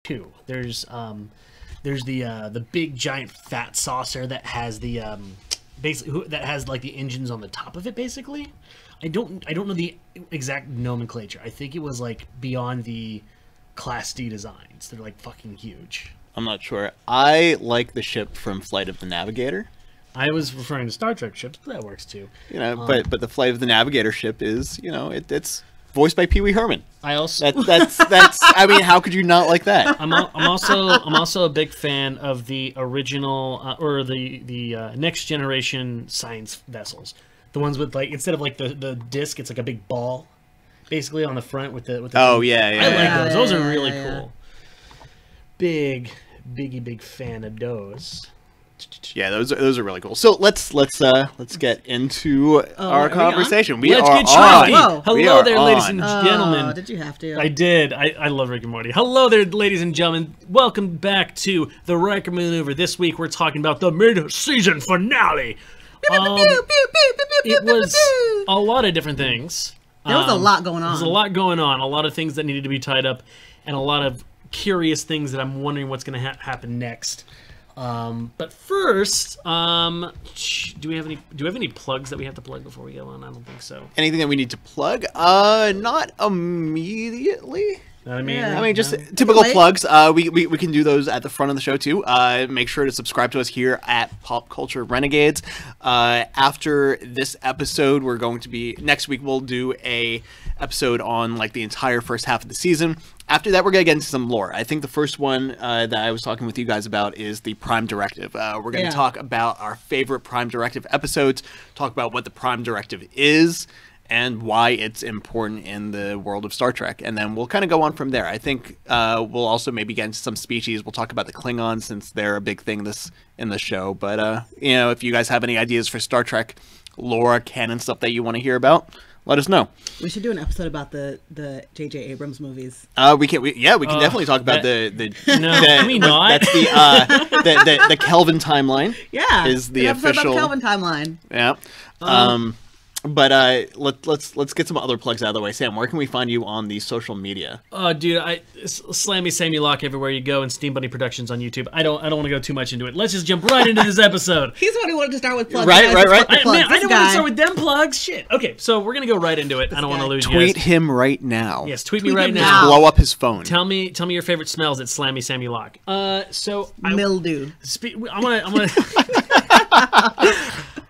two. There's the big giant fat saucer that has the basically that has like the engines on the top of it. Basically, I don't know the exact nomenclature. I think it was like beyond the Class D designs. They're like fucking huge. I'm not sure. I like the ship from Flight of the Navigator. I was referring to Star Trek ships, but that works too. You know, but the Flight of the Navigator ship is, you know, it's voiced by Pee Wee Herman. I also that's I mean, how could you not like that? I'm also a big fan of the original or the next generation science vessels. The ones with like instead of like the disc, it's like a big ball, basically on the front with the. Oh thing. yeah, I like those. Those are really yeah. cool. Big fan of those. Yeah, those are really cool. So let's get into our conversation. Let's get on. on. Hello there, ladies and Oh, gentlemen. did you have to? I did. I love Rick and Morty. Hello there, ladies and gentlemen. Welcome back to the Riker Maneuver. This week we're talking about the mid-season finale. It was a lot of different things. There was a lot going on. There was a lot going on. A lot of things that needed to be tied up, and a lot of curious things that I'm wondering what's going to happen next. But first, do we have any plugs that we have to plug before we go on? I don't think so. Anything that we need to plug? Not immediately. I mean, Yeah. I mean, just typical plugs. We can do those at the front of the show too. Make sure to subscribe to us here at Pop Culture Renegades. After this episode, we're going to be next week. We'll do a episode on like the entire first half of the season. After that, we're gonna get into some lore. I think the first one that I was talking with you guys about is the Prime Directive. We're gonna talk about our favorite Prime Directive episodes. Talk about what the Prime Directive is and why it's important in the world of Star Trek. And then we'll kind of go on from there. I think we'll also maybe get into some species. We'll talk about the Klingons since they're a big thing in the show. But, you know, if you guys have any ideas for Star Trek lore, canon stuff that you want to hear about, let us know. We should do an episode about the J.J. Abrams movies. We can definitely talk about no, the we not. That's the Kelvin timeline. Yeah, is the an episode official about the Kelvin timeline. Yeah. But let's get some other plugs out of the way. Sam, where can we find you on the social media? Oh, dude, Slammy Sammy Lock everywhere you go, and Steam Bunny Productions on YouTube. I don't want to go too much into it. Let's just jump right into this episode. He's the one who wanted to start with plugs. Right. I didn't want to start with them plugs. Shit. Okay, so we're gonna go right into it. I don't want to lose you guys. Tweet him right now. Yes, tweet me right him now. now. Blow up his phone. Tell me your favorite smells at Slammy Sammy Lock. Mildew.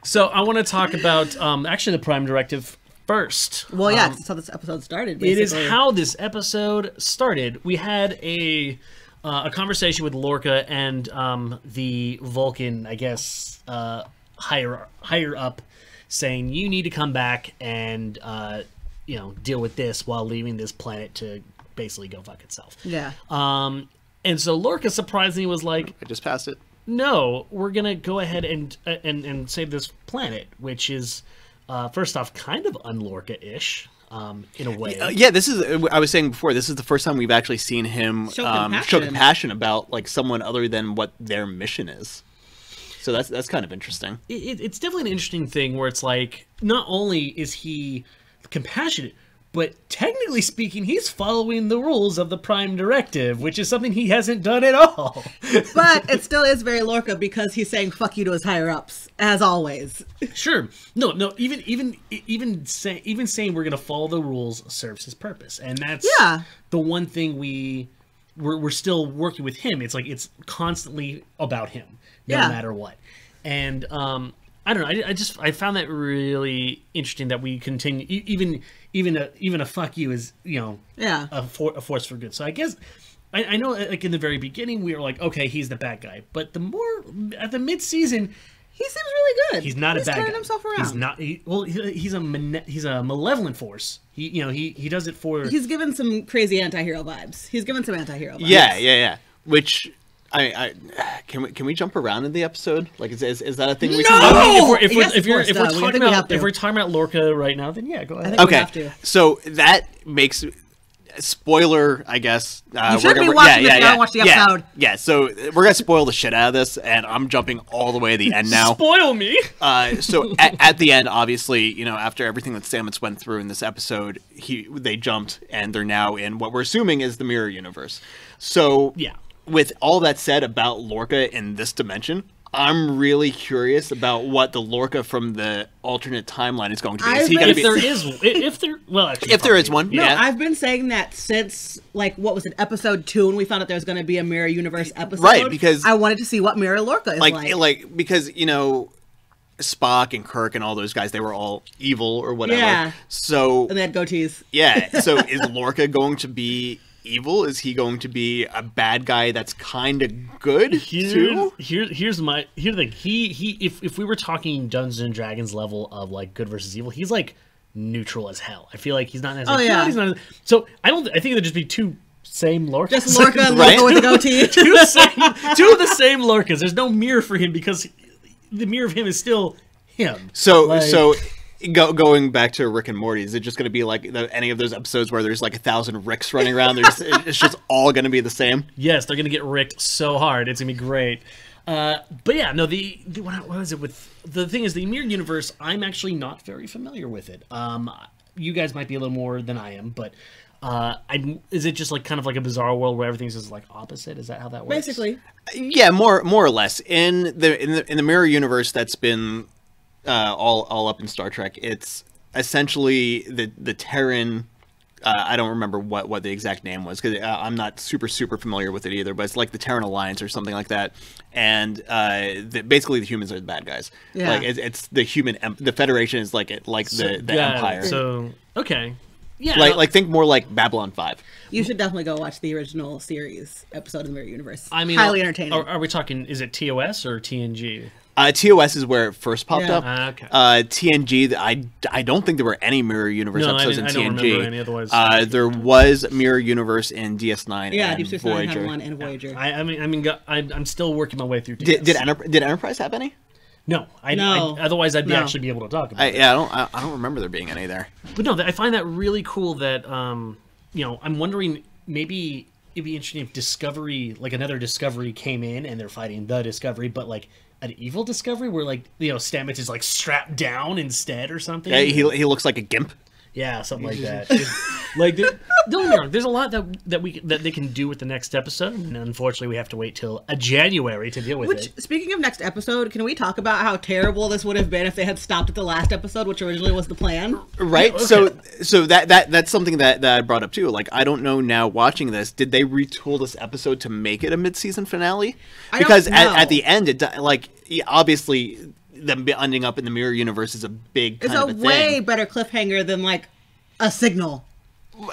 So I want to talk about actually the Prime Directive first. Well, yeah, that's how this episode started. It Basically. is how this episode started. We had a conversation with Lorca and the Vulcan, I guess, higher up, saying you need to come back and deal with this while leaving this planet to basically go fuck itself. Yeah. And so Lorca surprisingly was like, I just passed it. no, we're gonna go ahead and save this planet, which is first off kind of un-Lorca-ish in a way. Yeah, this is. I was saying before. This is the first time we've actually seen him show compassion about like someone other than what their mission is. So that's kind of interesting. It's definitely an interesting thing where it's like not only is he compassionate, but technically speaking, he's following the rules of the Prime Directive, which is something he hasn't done at all. But it still is very Lorca because he's saying "fuck you" to his higher ups, as always. Sure, no. Even saying we're gonna follow the rules serves his purpose, and that's the one thing we're still working with him. It's like it's constantly about him, no matter what, and I don't know. I found that really interesting that we continue. Even a fuck you is a force for good. So I guess I know like in the very beginning we were like, okay, he's the bad guy, but the more at the mid-season, he seems really good. He's not a bad guy. He's turning himself around. He's not. He's a malevolent force. He does it for. He's given some crazy anti-hero vibes. Yeah. Which. Can we jump around in the episode? Like, is that a thing we can do? If we're talking about Lorca right now, then yeah, go ahead. I think we have to. So that makes spoiler, I guess. You should be watching if you haven't watched the episode. Yeah, so we're going to spoil the shit out of this, and I'm jumping all the way to the end now. Spoil me! So at the end, obviously, you know, after everything that Stamets went through in this episode, they jumped, and they're now in what we're assuming is the mirror universe. So, with all that said about Lorca in this dimension, I'm really curious about what the Lorca from the alternate timeline is going to be. If there is one. No, I've been saying that since, like, what was it, episode 2, when we found out there was going to be a mirror universe episode. Right, because I wanted to see what mirror Lorca is like. Because, you know, Spock and Kirk and all those guys, they were all evil or whatever. Yeah. So, and they had goatees. Yeah. So is Lorca going to be evil? Is he going to be a bad guy that's kind of good too? Here's the thing. If we were talking Dungeons and Dragons level of like good versus evil, he's like neutral as hell. I feel like he's not necessarily. He's not. So I think it'd just be two same Lorcas. Just Lorca and Lorca with a goatee. two of the same Lorcas. There's no mirror for him because the mirror of him is still him. So going back to Rick and Morty, is it just going to be like any of those episodes where there's like 1,000 Ricks running around? It's just all going to be the same? Yes, they're going to get Ricked so hard. It's going to be great. But yeah, no, what is it with... The thing is, the mirror universe, I'm actually not very familiar with it. You guys might be a little more than I am, but... is it just like kind of like a bizarre world where everything's just like opposite? Is that how that works? Basically. Yeah, more or less. In the mirror universe that's been... all up in Star Trek, it's essentially the Terran. I don't remember what the exact name was because I'm not super familiar with it either. But it's like the Terran Alliance or something like that. And basically the humans are the bad guys. Yeah. Like it's the human. The Federation is like the Empire. So okay. Yeah. Like think more like Babylon 5. You should definitely go watch the original series episode of the Mirror Universe. I mean, highly entertaining. Are we talking? Is it TOS or TNG? TOS is where it first popped up. Okay. TNG, I don't think there were any Mirror Universe episodes in TNG. I don't remember any otherwise. There was Mirror Universe in DS9 and Deep Space Nine had one and Voyager. I'm still working my way through TOS. Did Enterprise have any? No, otherwise I'd actually be able to talk about it. I don't remember there being any there. But no, I find that really cool that I'm wondering maybe it'd be interesting if Discovery, like another Discovery, came in and they're fighting the Discovery, but like an evil Discovery where like Stamets is like strapped down instead or something. Yeah, he looks like a gimp. Yeah, something like that. Like, don't get me wrong. There's a lot that they can do with the next episode, and unfortunately, we have to wait till January to deal with it. Speaking of next episode, can we talk about how terrible this would have been if they had stopped at the last episode, which originally was the plan? Right. Yeah, okay. So that's something that I brought up too. Like, I don't know now. Watching this, did they retool this episode to make it a mid-season finale? Because at the end, obviously. Them ending up in the mirror universe is a big kind of a thing. It's a way better cliffhanger than like a signal.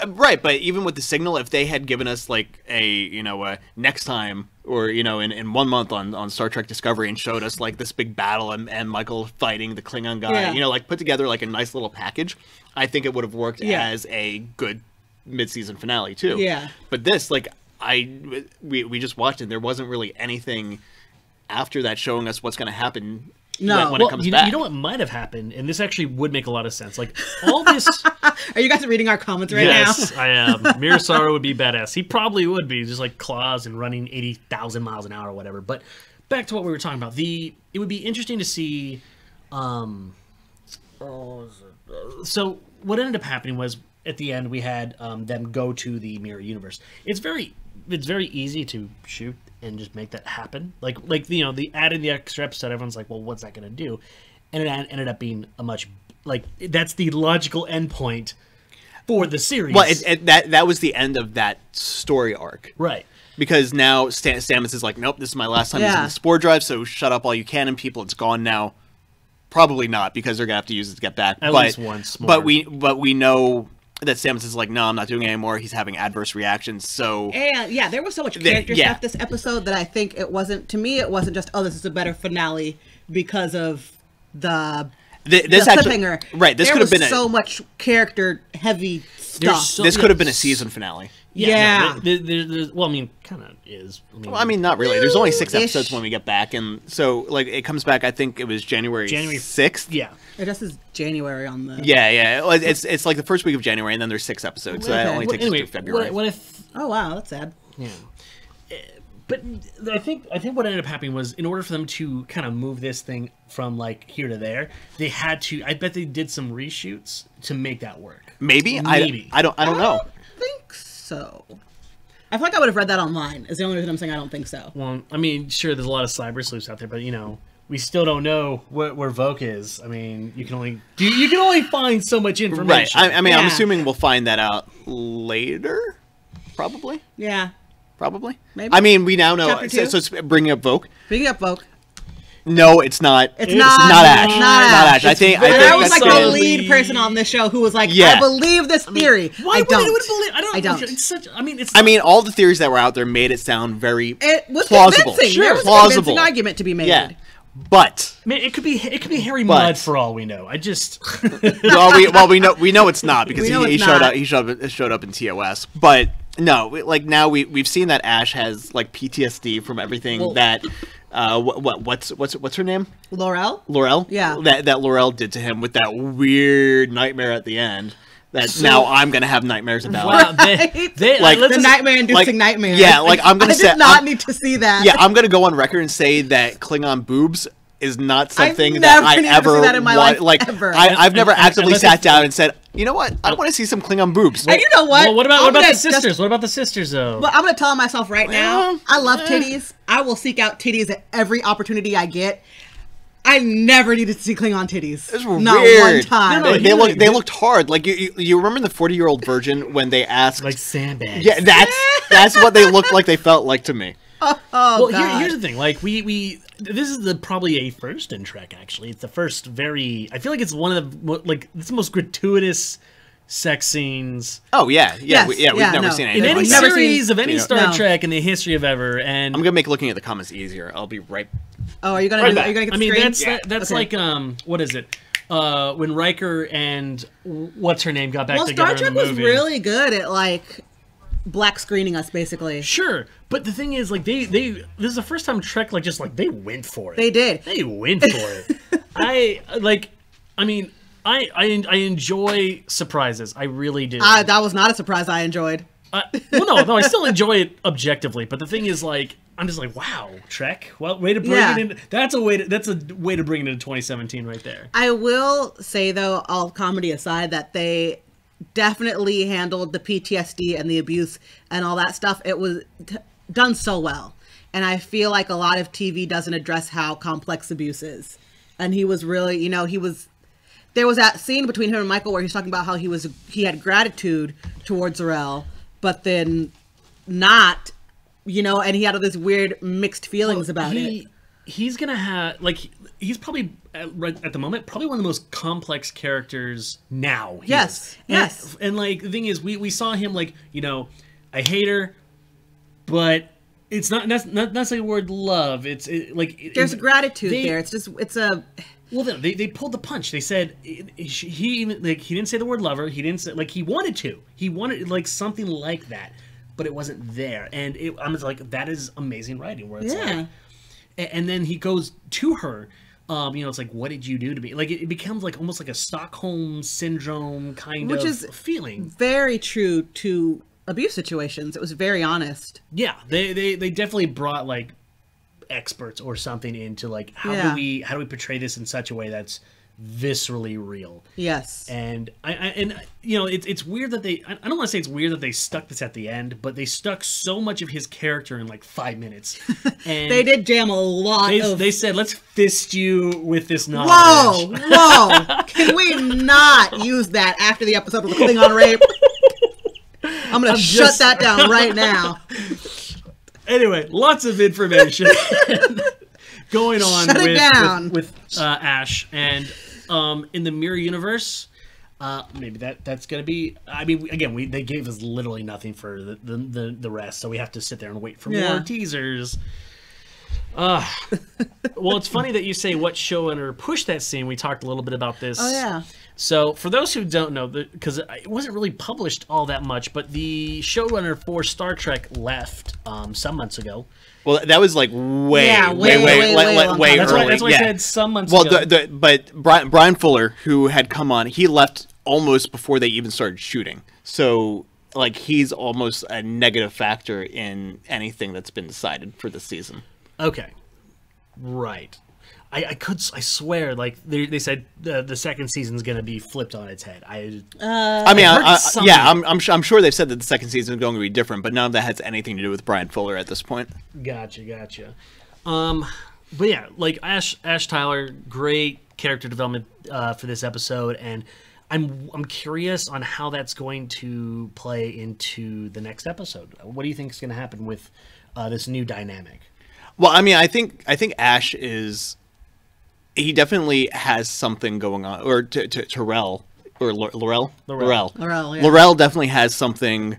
Right, but even with the signal, if they had given us like a next time or in 1 month on Star Trek Discovery and showed us like this big battle and Michael fighting the Klingon guy, like put together like a nice little package, I think it would have worked as a good mid-season finale too. Yeah. But this, like we just watched it, there wasn't really anything after that showing us what's going to happen. No, when it comes back. You know what might have happened, and this actually would make a lot of sense. Like all this. Are you guys reading our comments right now? Yes, I am. Mirosaru would be badass. He probably would be, just like claws and running 80,000 miles an hour or whatever. But back to what we were talking about. It would be interesting to see. So what ended up happening was at the end we had them go to the mirror universe. It's very easy to shoot and just make that happen. Like the add in the extra episode, everyone's like, well, what's that going to do? And it ended up being a much, like, that's the logical endpoint for the series. Well, that was the end of that story arc. Right. Because now Stamets is like, nope, this is my last time using the spore drive, so shut up all you can, and people, it's gone now. Probably not, because they're going to have to use it to get back. At least once more. But we know that Stamets is like, no, I'm not doing it anymore. He's having adverse reactions, so... And, there was so much character stuff this episode that I think it wasn't just, oh, this is a better finale because of the cliffhanger. Right, this could have been so much character-heavy stuff. This could have been a season finale. Yeah. Well, I mean, kind of is. Well, I mean, not really. There's only 6 episodes when we get back, and so like it comes back. I think it was January 6th. Yeah. It just says January on the. Yeah. It's like the first week of January, and then there's 6 episodes. So that only takes us through February. Oh wow, that's sad. Yeah. But I think what ended up happening was, in order for them to kind of move this thing from like here to there, they had to. I bet they did some reshoots to make that work. Maybe. I don't know. I think so. I feel like I would have read that online. Is the only reason I'm saying I don't think so. Well, I mean, sure, there's a lot of cyber sleuths out there, but we still don't know where Voq is. I mean, you can only find so much information. Right. I mean, I'm assuming we'll find that out later. Probably. Yeah. Probably. Maybe. I mean, we now know. So it's bringing up Voq. Bringing up Voq. No, it's not. It's not Ash. Not Ash. I think I was like the lead person on this show who was like, I believe this theory. I don't. I don't. It's such. I mean, it's. I mean, all the theories that were out there made it sound very plausible. Convincing. Sure, there was plausible. A convincing argument to be made. Yeah. But I mean, it could be Harry Mudd for all we know. I just well, we know it's not because he showed up in TOS. But no, like now we've seen that Ash has like PTSD from everything that what's her name? Laurel. Yeah. That Laurel did to him with that weird nightmare at the end. That now I'm gonna have nightmares about. Wow, they like the nightmare-inducing nightmare. Yeah, like I'm gonna say. I did not need to see that. Yeah, I'm gonna go on record and say that Klingon boobs is not something that I ever want. In my life, like, ever. I've never actively sat down and said, you know what, I want to see some Klingon boobs. And you know what? Well, what about the sisters? What about the sisters, though? Well, I'm gonna tell myself right now. I love titties. I will seek out titties at every opportunity I get. I never needed to see Klingon titties. It's not weird. One time. No, they looked hard. Like you remember the 40-year-old virgin when they asked like sandbags. Yeah, that's what they looked like. They felt like to me. Well, here's the thing. Like this is probably a first in Trek. Actually, it's the first very. I feel like it's one of the it's the most gratuitous sex scenes. Oh yeah. We've never seen anything in any like series of any Star Trek in the history of ever. And I'm gonna make looking at the comments easier. I'll be right. Oh, are you gonna? Are you gonna get the screen? That's okay. Like what is it? When Riker and what's her name got back together. Star Trek was really good at like black screening us, basically. Sure, but the thing is, like this is the first time Trek like they went for it. They did. They went for it. I enjoy surprises. I really do. That was not a surprise I enjoyed. No, I still enjoy it objectively. But the thing is, like, I'm just like, wow, Trek. Well, way to bring it in. That's a way to bring it into 2017 right there. I will say though, all comedy aside, that they definitely handled the PTSD and the abuse and all that stuff. It was done so well, and I feel like a lot of TV doesn't address how complex abuse is. And he was really, there was that scene between him and Michael where he's talking about how he had gratitude towards Zarel, but then not, and he had all these weird mixed feelings about it. He's gonna have he's probably right at the moment probably one of the most complex characters now. Yes. And like the thing is, we saw him I hate her, but it's not necessarily the word love. There's gratitude there. It's a. Well, they pulled the punch. They said he didn't say the word lover. He didn't say he wanted to. He wanted something like that, but it wasn't there. And I'm just like, that is amazing writing. Where it's and then he goes to her. It's like, what did you do to me? Like it becomes almost like a Stockholm syndrome kind of feeling. Very true to abuse situations. It was very honest. Yeah, they definitely brought experts or something into how do we portray this in such a way that's viscerally real. Yes. And it's weird that I don't want to say it's weird that they stuck this at the end, but they stuck so much of his character in 5 minutes. And they did jam a lot. They said, let's fist you with this knowledge. Whoa Can we not use that after the episode with the Klingon rape? I'm gonna shut that down right now. Anyway, lots of information going on with Ash, and in the Muir universe, maybe that's gonna be. I mean, again, they gave us literally nothing for the rest, so we have to sit there and wait for more teasers. Well, it's funny that you say what showrunner pushed that scene. We talked a little bit about this. Oh yeah. So, for those who don't know, because it wasn't really published all that much, but the showrunner for Star Trek left some months ago. Well, that was like way early. That's why I said some months ago. But Brian Fuller, who had come on, he left almost before they even started shooting. So, like, he's almost a negative factor in anything that's been decided for this season. Okay. Right. I swear, like they said, the second season's going to be flipped on its head. I'm sure they've said that the second season is going to be different, but none of that has anything to do with Brian Fuller at this point. Gotcha. But yeah, like Ash Tyler, great character development for this episode, and I'm curious on how that's going to play into the next episode. What do you think is going to happen with this new dynamic? Well, I mean, I think Ash is. He definitely has something going on, or Terrell, or Laurel. Yeah. Laurel definitely has something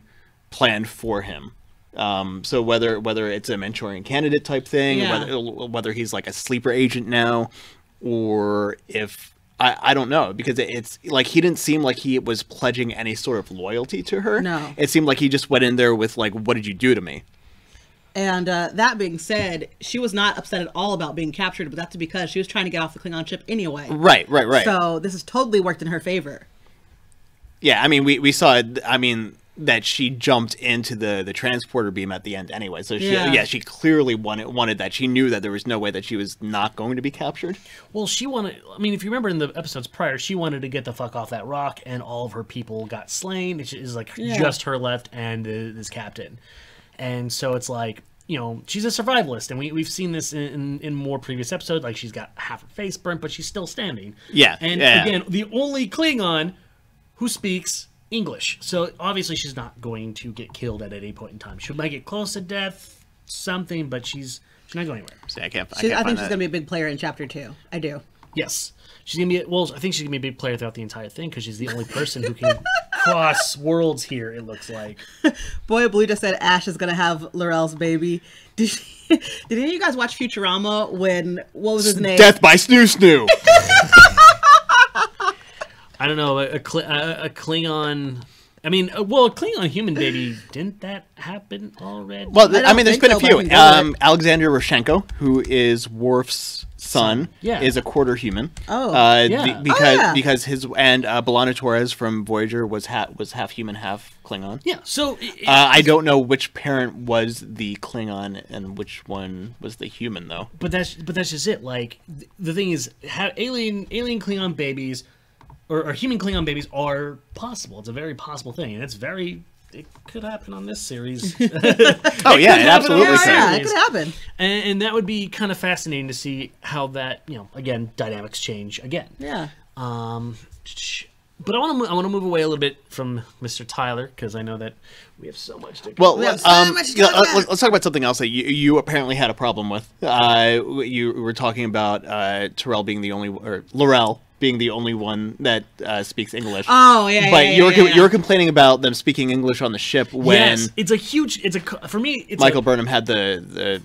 planned for him. So whether it's a Manchurian candidate type thing, whether he's like a sleeper agent now, or if I don't know, because it's like he didn't seem like he was pledging any sort of loyalty to her. No, it seemed like he just went in there with like, "What did you do to me?" And that being said, she was not upset at all about being captured, but that's because she was trying to get off the Klingon ship anyway. Right. So this has totally worked in her favor. Yeah, I mean, we saw it, I mean, that she jumped into the transporter beam at the end anyway. So she clearly wanted that. She knew that there was no way that she was not going to be captured. Well, she wanted, I mean, if you remember in the episodes prior, she wanted to get the fuck off that rock, and all of her people got slain. It is like just her left and this captain. And so it's like, you know, she's a survivalist, and we've seen this in more previous episodes. Like, she's got half her face burnt, but she's still standing. Yeah. And again, the only Klingon who speaks English. So obviously she's not going to get killed at any point in time. She might get close to death, something, but she's not going anywhere. See, I think she's going to be a big player in Chapter 2. I do. Yes. She's going to be, well, I think she's going to be a big player throughout the entire thing, because she's the only person who can cross worlds here, it looks like. Boy Blue just said Ash is going to have Laurel's baby. Did any of you guys watch Futurama when, what was his name? Death by Snoo Snoo! I don't know, a Klingon... I mean, well, a Klingon human baby, didn't that happen already? Well, I mean, there's been a few. Alexander Roshenko, who is Worf's son, is a quarter human. Because his and B'Elanna Torres from Voyager was half human, half Klingon. Yeah. So I don't know which parent was the Klingon and which one was the human, though. But that's just it. Like, the thing is, alien Klingon babies. Or human Klingon babies are possible. It's a very possible thing, and it could happen on this series. Oh yeah, it absolutely can. Yeah, it could happen. And that would be kind of fascinating to see how that, you know, again, dynamics change again. Yeah. But I want to move away a little bit from Mr. Tyler, because I know that we have so much to. Well, let's talk about something else that you apparently had a problem with. You were talking about Terrell being the only, or Laurel being the only one that speaks English. Oh yeah, but you're complaining about them speaking English on the ship when for me. Michael Burnham had the.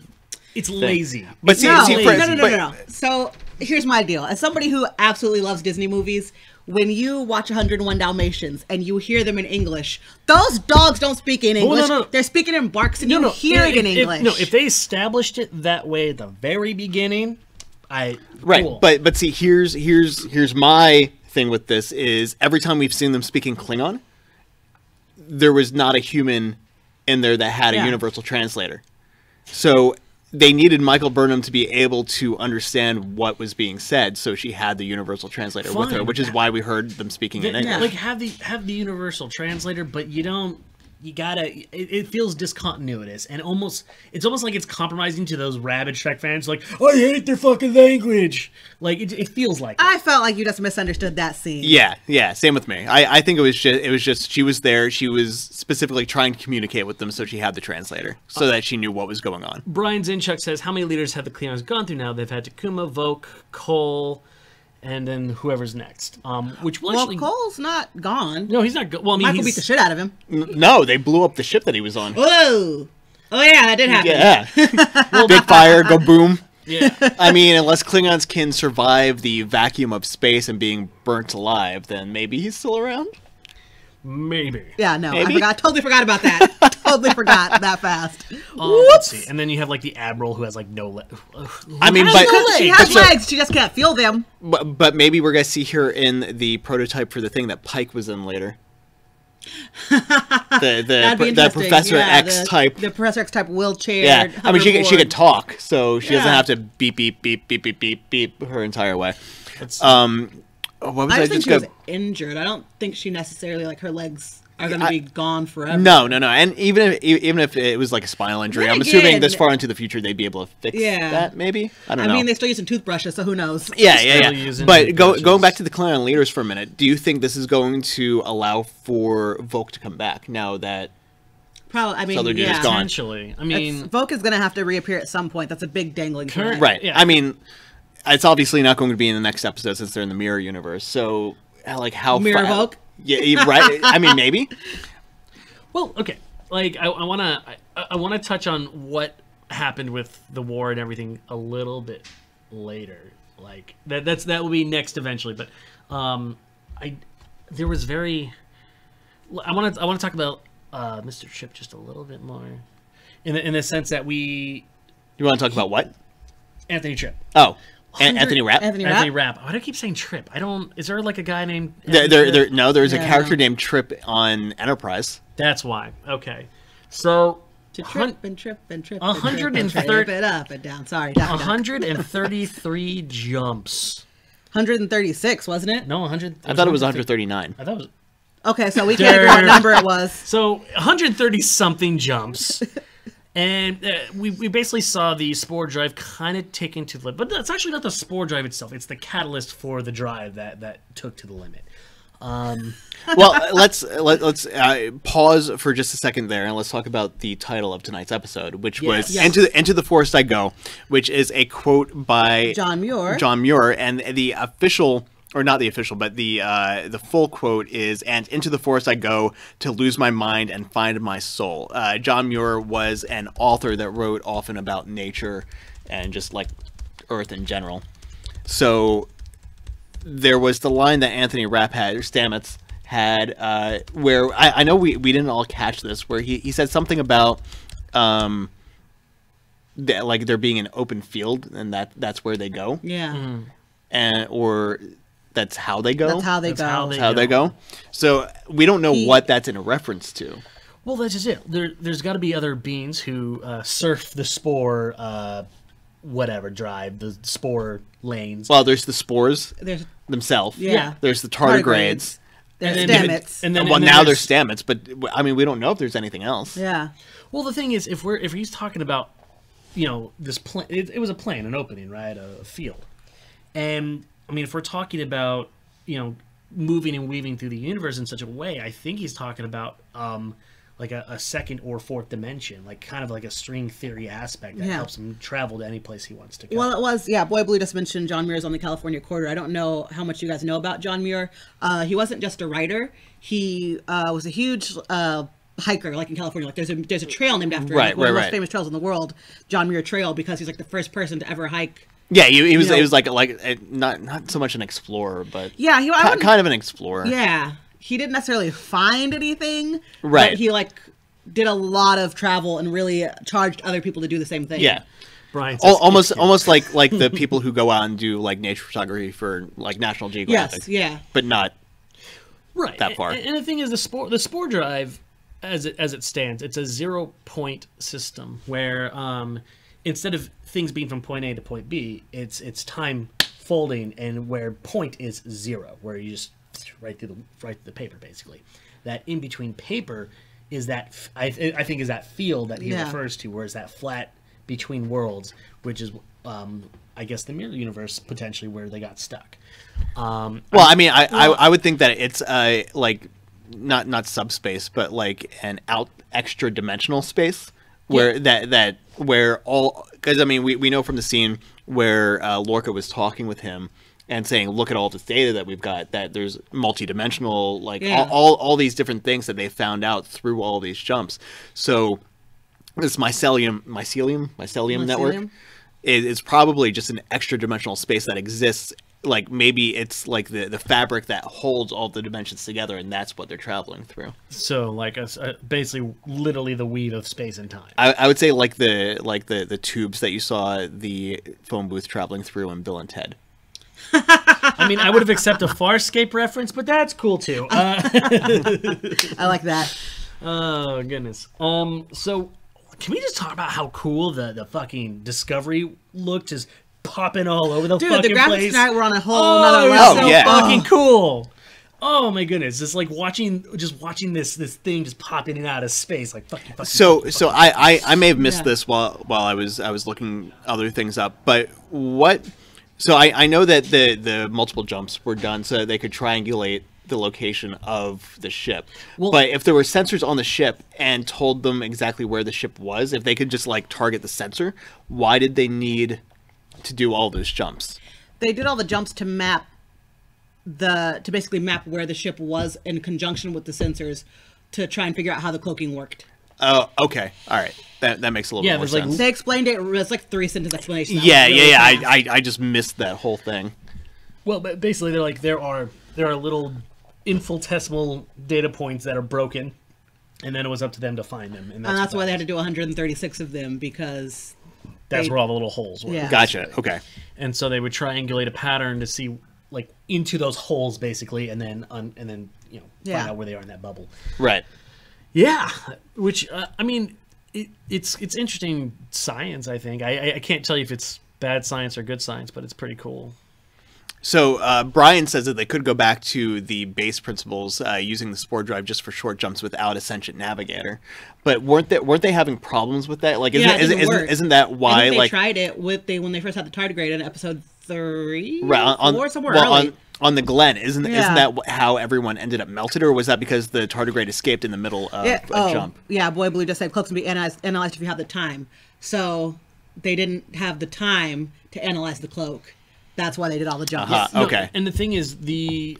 It's lazy. But no. So here's my deal. As somebody who absolutely loves Disney movies, when you watch 101 Dalmatians and you hear them in English, those dogs don't speak in English. No. They're speaking in barks, and you hear it in English. If they established it that way at the very beginning, cool. But see, here's my thing with this is every time we've seen them speaking Klingon, there was not a human in there that had a universal translator. So they needed Michael Burnham to be able to understand what was being said, so she had the universal translator with her, which is why we heard them speaking in English. Like, have the universal translator, but you don't. You gotta. It feels discontinuous, and it's almost like it's compromising to those rabid Trek fans. Like, I hate their fucking language. Like, it feels like. I felt like you just misunderstood that scene. Yeah. Same with me. I think it was just she was there. She was specifically trying to communicate with them, so she had the translator, so that she knew what was going on. Brian Zinchuk says, "How many leaders have the Klingons gone through now? They've had Takuma, Voq, Cole." And then whoever's next. Cole's not gone. No, he's not. Well, I mean, Michael beat the shit out of him. No, they blew up the ship that he was on. Whoa! Oh yeah, that did happen. Yeah. Big fire, go boom. Yeah. I mean, unless Klingons can survive the vacuum of space and being burnt alive, then maybe he's still around. Maybe. Yeah, no, Maybe? totally forgot about that. Totally forgot that fast. Let's see. And then you have like the admiral who has like no legs. I mean, She has legs, she just can't feel them. but maybe we're gonna see here in the prototype for the thing that Pike was in later. the Professor X type. The Professor X type wheelchair. Yeah, I mean, she could talk, so she doesn't Yeah. have to beep beep beep beep beep beep beep her entire way. What was I I just think just she was go? injured. I don't think she necessarily, like, her legs are going to be gone forever. No. And even if it was like a spinal injury, Then I'm again- assuming this far into the future they'd be able to fix that. Maybe I don't know. I mean, they're still using toothbrushes, so who knows? Yeah. using But toothbrushes. going back to the Klingon leaders for a minute, do you think this is going to allow for Voq to come back now that? Probably. I mean, So they're just gone. Potentially. I mean, Voq is going to have to reappear at some point. That's a big dangling Current- threat. Right. Yeah. I mean, it's obviously not going to be in the next episode since they're in the Mirror universe. So, like, how Mirror Voq? Yeah, right. I mean, maybe. well, okay. Like, I wanna touch on what happened with the war and everything a little bit later. Like that will be next eventually. But there was very. I want to talk about Mr. Chip just a little bit more, in the sense that You want to talk about what? Anthony Tripp. Oh, Anthony Rapp. Anthony Rapp. Why do I keep saying Tripp? I don't. Is there like a guy named? There's a Yeah. character named Trip on Enterprise. That's why. Okay. So To trip and trip and trip. 130 it up and down. Sorry. Daffy Duck. 133 jumps. 136, wasn't it? No, 100. I thought it was 139. I thought it was. Okay, so we can't agree what number it was. So 130 something jumps. And we basically saw the spore drive kind of take into the limit. But it's actually not the spore drive itself. It's the catalyst for the drive that took to the limit. Well, let's pause for just a second there, and let's talk about the title of tonight's episode, which was Yes. "Into the Forest I Go," which is a quote by John Muir, and the official, or not the official, but the full quote is, "And into the forest I go to lose my mind and find my soul." John Muir was an author that wrote often about nature and just like Earth in general. So there was the line that Anthony Rapp had, or Stamets had, where I know we didn't all catch this, where he said something about like there being an open field and that's where they go, Yeah. or that's how they go. That's how they That's go. how That's how they go. So we don't know what that's in a reference to. Well, that's just it. There's got to be other beings who surf the spore, whatever, drive, the spore lanes. Well, there's the spores There's themselves. Yeah. There's the tardigrades. There's And then- Stamets. and then Now there's there's Stamets, but I mean we don't know if there's anything else. Yeah. Well, the thing is, if he's talking about, this plane, it was a plane, an opening, right, a field, and I mean, if we're talking about, moving and weaving through the universe in such a way, I think he's talking about like a second or fourth dimension, like kind of like a string theory aspect that Yeah. helps him travel to any place he wants to go. Well, it was, Boy Blue just mentioned John Muir's on the California Quarter. I don't know how much you guys know about John Muir. He wasn't just a writer. He was a huge hiker, like in California. Like there's a trail named after him, like one of the most famous trails in the world, John Muir Trail, because he's like the first person to ever hike. Yeah, he was. You know- He was like not so much an explorer, but Yeah, kind of an explorer. Yeah, he didn't necessarily find anything, Right. But he did a lot of travel and really charged other people to do the same thing. Yeah. Brian says, Almost like the people who go out and do like nature photography for like National Geographic. Yes. Yeah. But not right that far. And the thing is, the spore drive, as it stands, it's a 0-point system where instead of things being from point A to point B, it's time folding, and where point is 0, where you just right through the paper basically. That in between paper is that I think is that field that he refers to, where it's that flat between worlds, which is I guess the mirror universe potentially where they got stuck. Well, I mean, I would think that it's like not subspace, but like an extra dimensional space where where all, because I mean we know from the scene where Lorca was talking with him and saying, look at all this data that we've got, that there's multidimensional, like all these different things that they found out through all these jumps. So this mycelium network It's probably just an extra dimensional space that exists. Like maybe it's like the fabric that holds all the dimensions together, and that's what they're traveling through. So like basically, literally the weave of space and time. I would say like the tubes that you saw the phone booth traveling through in Bill and Ted. I mean, I would have accepted a Farscape reference, but that's cool too. I like that. Oh goodness. So can we just talk about how cool the fucking Discovery looked? Just popping all over the fucking graphics place. tonight were on a whole nother level. So yeah. fucking cool. Oh my goodness! It's like watching this thing just pop in and out of space, like fucking. So I may have missed this while I was looking other things up, but what? So I know that the multiple jumps were done so that they could triangulate the location of the ship. Well, but if there were sensors on the ship and told them exactly where the ship was, if they could just like target the sensor, why did they need to do all those jumps? They did all the jumps to basically map where the ship was in conjunction with the sensors to try and figure out how the cloaking worked. Oh, okay. All right. That makes a little bit more sense. They explained it. It was like 3-sentence explanation. Yeah. I just missed that whole thing. Well, but basically they're like there are little infinitesimal data points that are broken, and then it was up to them to find them. And that's why they had to do 136 of them, because that's where all the little holes were. Yeah. Gotcha. Okay. And so they would triangulate a pattern to see like into those holes basically, and then find out where they are in that bubble. Right. Yeah. Which I mean, it's interesting science. I think I can't tell you if it's bad science or good science, but it's pretty cool. So Brian says that they could go back to the base principles using the spore drive just for short jumps without a sentient navigator, but weren't they having problems with that? Like, isn't that why? They tried it when they first had the tardigrade in episode 3, right, 4, somewhere early. On the Glen, isn't that how everyone ended up melted, or was that because the tardigrade escaped in the middle of a jump? Yeah, Boy Blue just said cloaks can be analyzed if you have the time. So they didn't have the time to analyze the cloak. That's why they did all the jumps. Okay. And the thing is, the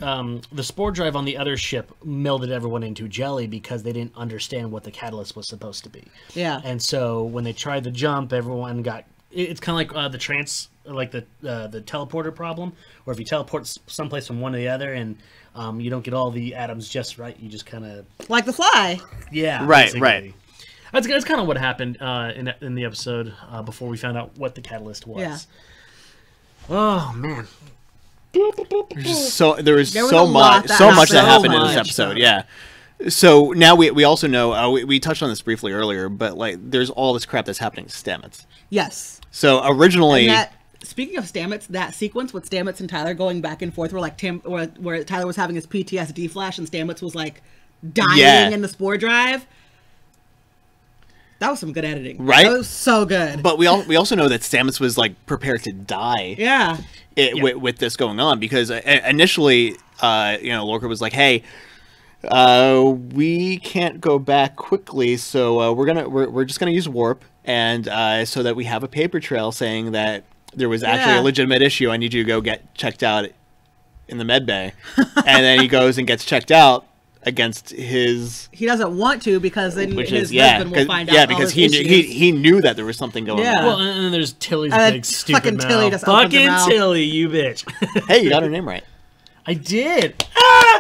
spore drive on the other ship melded everyone into jelly because they didn't understand what the catalyst was supposed to be. Yeah. And so when they tried the jump, everyone got. It's kind of like the teleporter problem, where if you teleport someplace from one to the other and you don't get all the atoms just right, you just kind of like the fly. Yeah. Right. Basically. Right. That's kind of what happened in the episode before we found out what the catalyst was. Yeah. Oh man! So there was so much that happened in this episode. Yeah. So now we also know we touched on this briefly earlier, but like there's all this crap that's happening to Stamets. Yes. So originally, speaking of Stamets, that sequence with Stamets and Tyler going back and forth, where Tyler was having his PTSD flash and Stamets was like dying in the spore drive. That was some good editing. Right? That was so good. But we also know that Stamets was like prepared to die. Yeah. With this going on, because initially, Lorca was like, "Hey, we can't go back quickly, so we're just gonna use warp, and so that we have a paper trail saying that there was actually a legitimate issue. I need you to go get checked out in the med bay." And then he goes and gets checked out. Against his, he doesn't want to because then his husband will find out. Yeah, because he knew that there was something going on. Well, and then there's Tilly's big stupid fucking mouth. Tilly just fucking Tilly, you bitch. Hey, you got her name right. I did.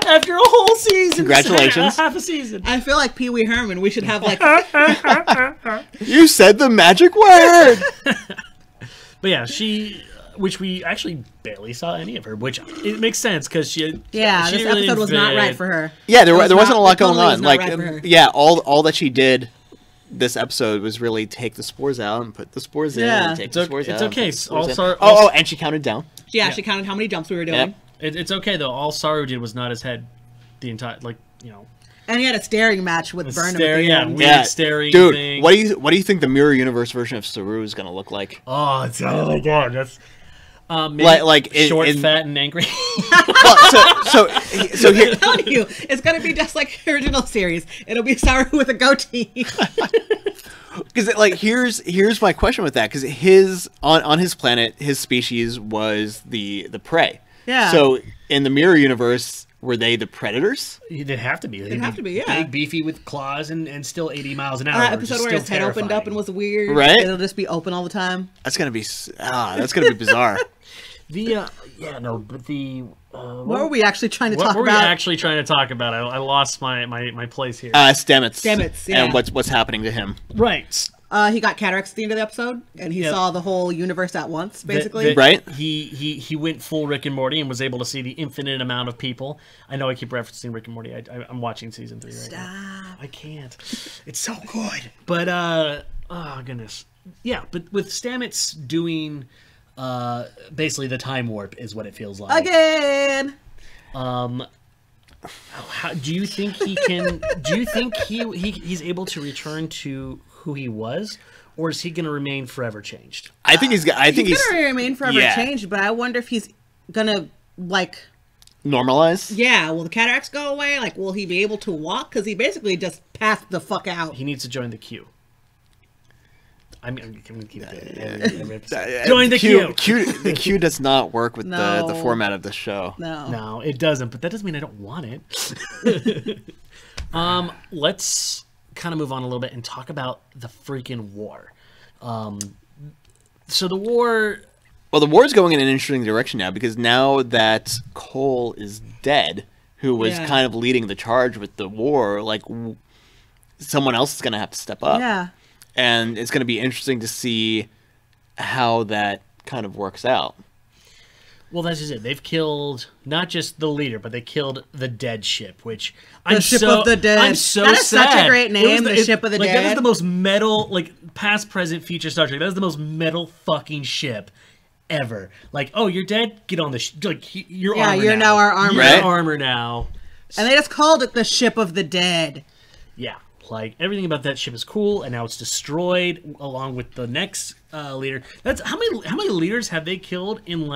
After a whole season. Congratulations. Half a season. I feel like Pee Wee Herman. We should have like. You said the magic word. But yeah, which we actually barely saw any of her, which it makes sense because this really episode was not right for her. Yeah, there wasn't a lot going on. Like, all that she did this episode was really take the spores out and put the spores in. And take the spores out. It's okay. And she counted down. Yeah, she counted how many jumps we were doing. Yep. It's okay though. All Saru did was nod his head the entire And he had a staring match with Burnham. Weird staring dude, thing. What do you think the Mirror Universe version of Saru is going to look like? Oh my god, that's short, fat, and angry. so here, I'm telling you, it's gonna be just like the original series. It'll be Saru with a goatee. Because here's my question with that. Because on his planet, his species was the prey. Yeah. So in the Mirror Universe, Were they the Predators? They'd have to be. They'd have to be, yeah. Big, beefy with claws and still 80 miles an hour. Episode where his head opened up and was weird. Right? It'll just be open all the time. That's gonna be bizarre. What were we actually trying to talk about? What were we actually trying to talk about? I lost my place here. Stamets. Stamets, yeah. And what's happening to him. Right. He got cataracts at the end of the episode, and he saw the whole universe at once, basically. Right. He went full Rick and Morty and was able to see the infinite amount of people. I know I keep referencing Rick and Morty. I'm watching season 3 right now. I can't. It's so good. But oh goodness. Yeah, but with Stamets doing basically the time warp is what it feels like. Again. How, do you think he can? Do you think he's able to return to who he was, or is he going to remain forever changed? I think he's going to remain forever changed, but I wonder if he's gonna normalize. Yeah, will the cataracts go away? Like, will he be able to walk? Because he basically just passed the fuck out. He needs to join the queue. I'm gonna keep it every episode. Join the queue. The queue does not work with the format of the show. No, it doesn't. But that doesn't mean I don't want it. Let's kind of move on a little bit and talk about the freaking war. So the war. Well, the war is going in an interesting direction now because now that Cole is dead, who was kind of leading the charge with the war, like someone else is going to have to step up. Yeah. And it's going to be interesting to see how that kind of works out. Well, that's just it. They've killed not just the leader, but they killed the dead ship, which Ship of the Dead. I'm so that is sad. Such a great name, the Ship of the Dead. That is the most metal, past, present, future Star Trek. That is the most metal fucking ship ever. Like, oh, you're dead? Get on the you're armor you're now our armor. You're armor now. And they just called it the Ship of the Dead. Yeah. Like, everything about that ship is cool, and now it's destroyed along with the next leader. That's how many leaders have they killed in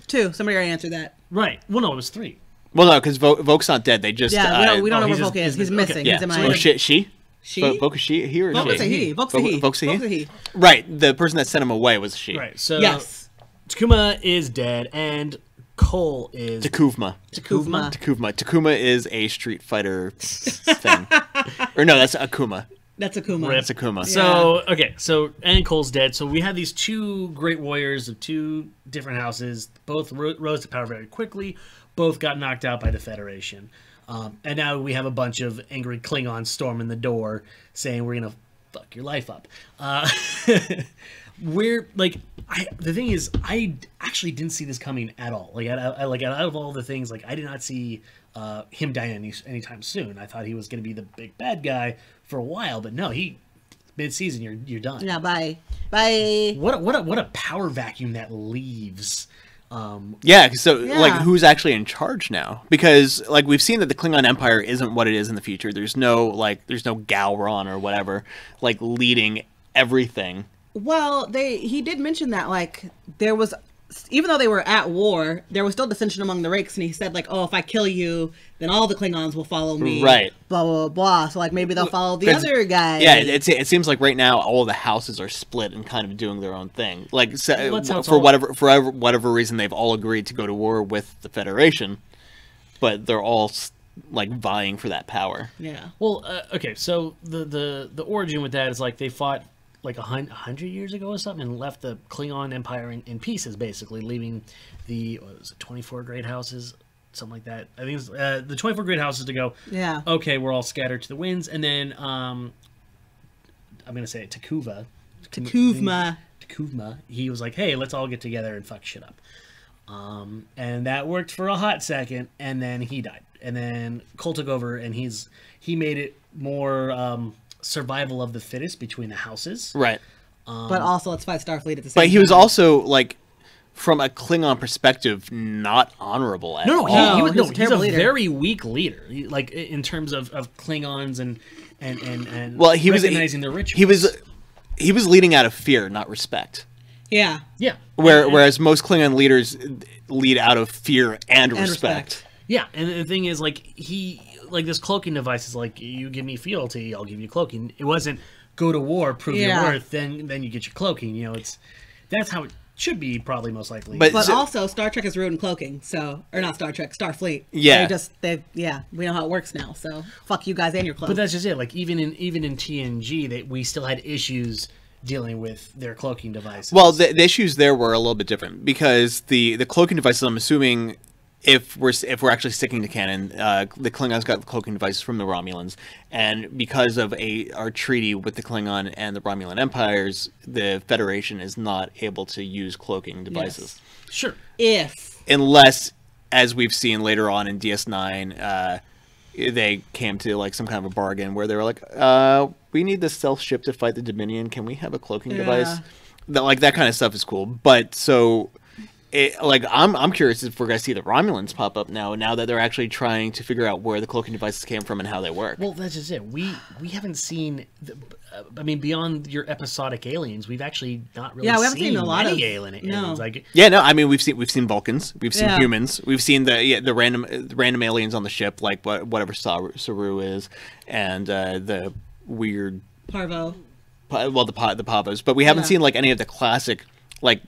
2. Somebody already answered that. Right. Well, no, it was 3. Well, no, because Voke's not dead. They just we don't know where Voke is. He's missing. Yeah. He's in my she? She? Voke is she? He or Voke's she? Voke's a he. Right. The person that sent him away was she. Right. So yes. Takuma is dead, and Cole is Takuma. Takuma is a Street Fighter thing. Or no, that's Akuma. That's Akuma. That's Akuma. So and Cole's dead. So we have these 2 great warriors of 2 different houses. Both rose to power very quickly. Both got knocked out by the Federation. And now we have a bunch of angry Klingons storming the door, saying we're gonna fuck your life up. The thing is, I actually didn't see this coming at all. Out of all the things, I did not see him dying anytime soon. I thought he was going to be the big bad guy for a while, but no, mid-season you're done. Yeah, bye. What a power vacuum that leaves. Who's actually in charge now? Because we've seen that the Klingon Empire isn't what it is in the future. There's no Gowron or whatever leading everything. Well, he did mention that there was, even though they were at war, there was still dissension among the Rakes, and he said oh, if I kill you, then all the Klingons will follow me. Right. Blah blah blah. So maybe they'll follow the other guy. Yeah, it seems like right now all the houses are split and kind of doing their own thing. For whatever reason, they've all agreed to go to war with the Federation, but they're all vying for that power. Yeah. Well, okay. So the origin with that is they fought 100 years ago or something, and left the Klingon Empire in pieces, basically, leaving the 24 great houses, something like that. I think it's, the 24 great houses to go. Yeah. Okay, we're all scattered to the winds, and then I'm gonna say it, Takuma. He was like, hey, let's all get together and fuck shit up. And that worked for a hot second, and then he died, and then Cole took over, and he made it more. Survival of the fittest between the houses, right? But also, let's fight Starfleet at the same time. But he was also from a Klingon perspective, not honorable at all. He's a very weak leader. In terms of Klingons and he was recognizing their rituals. He was leading out of fear, not respect. Yeah. Whereas most Klingon leaders lead out of fear and respect. Yeah, and the thing is, this cloaking device is you give me fealty, I'll give you cloaking. It wasn't go to war, prove your worth, then you get your cloaking. That's how it should be probably most likely. But also, Star Trek is ruined cloaking, so or not Star Trek, Starfleet. Yeah, we know how it works now. So fuck you guys and your cloak. But that's just it. Like even in TNG, we still had issues dealing with their cloaking devices. Well, the issues there were a little bit different because the cloaking devices, I'm assuming, if we're actually sticking to canon, the Klingons got the cloaking devices from the Romulans, and because of our treaty with the Klingon and the Romulan empires, the Federation is not able to use cloaking devices. Yes. Sure. Unless, as we've seen later on in DS9, they came to like some kind of a bargain where they were like, we need the stealth ship to fight the Dominion. Can we have a cloaking device? That kind of stuff is cool. But so, I'm curious if we're going to see the Romulans pop up now that they're actually trying to figure out where the cloaking devices came from and how they work. Well, that's just it. We haven't seen. Beyond your episodic aliens, we've actually not really seen a lot of aliens. No. We've seen Vulcans, we've seen humans, we've seen the random aliens on the ship, like whatever Saru is, and the weird Parvo. The Pavos, but we haven't seen like any of the classic like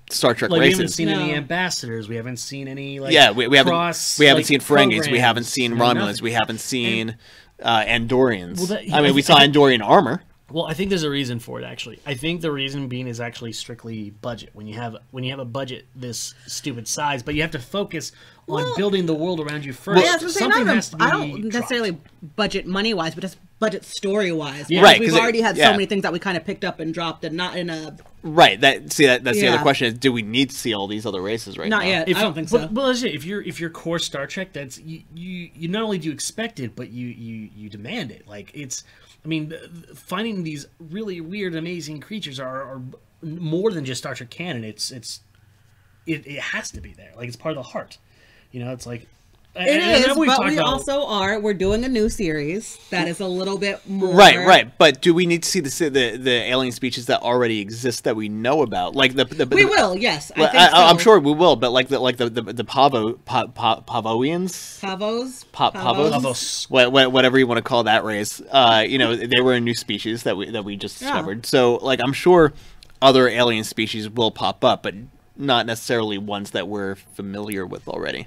Star Trek races. We haven't seen any ambassadors. We haven't seen any we haven't seen Ferengis. We haven't seen Romulans. We haven't seen Andorians. We saw Andorian armor. Well, I think there's a reason for it, actually. I think the reason being is actually strictly budget. When you have a budget this stupid size, but you have to focus on building the world around you first. Yeah, something has to be I don't necessarily budget money-wise, but just budget story-wise. Yeah. Right, we've already had so many things that we kind of picked up and dropped, and not in a... Right. That's the other question: is do we need to see all these other races right now? Not yet. I don't think so. Well, if you're core Star Trek, that's you not only do you expect it, but you demand it. Like it's, finding these really weird, amazing creatures are more than just Star Trek canon. It has to be there. Like it's part of the heart. It's like. It is, but we're doing a new series that is a little bit more... Right, but do we need to see the alien species that already exist that we know about? Like we will, yes. I think so. I'm sure we will, but like the Pavoians? Pavos? Whatever you want to call that race. They were a new species that we just discovered. So, like, I'm sure other alien species will pop up, but not necessarily ones that we're familiar with already.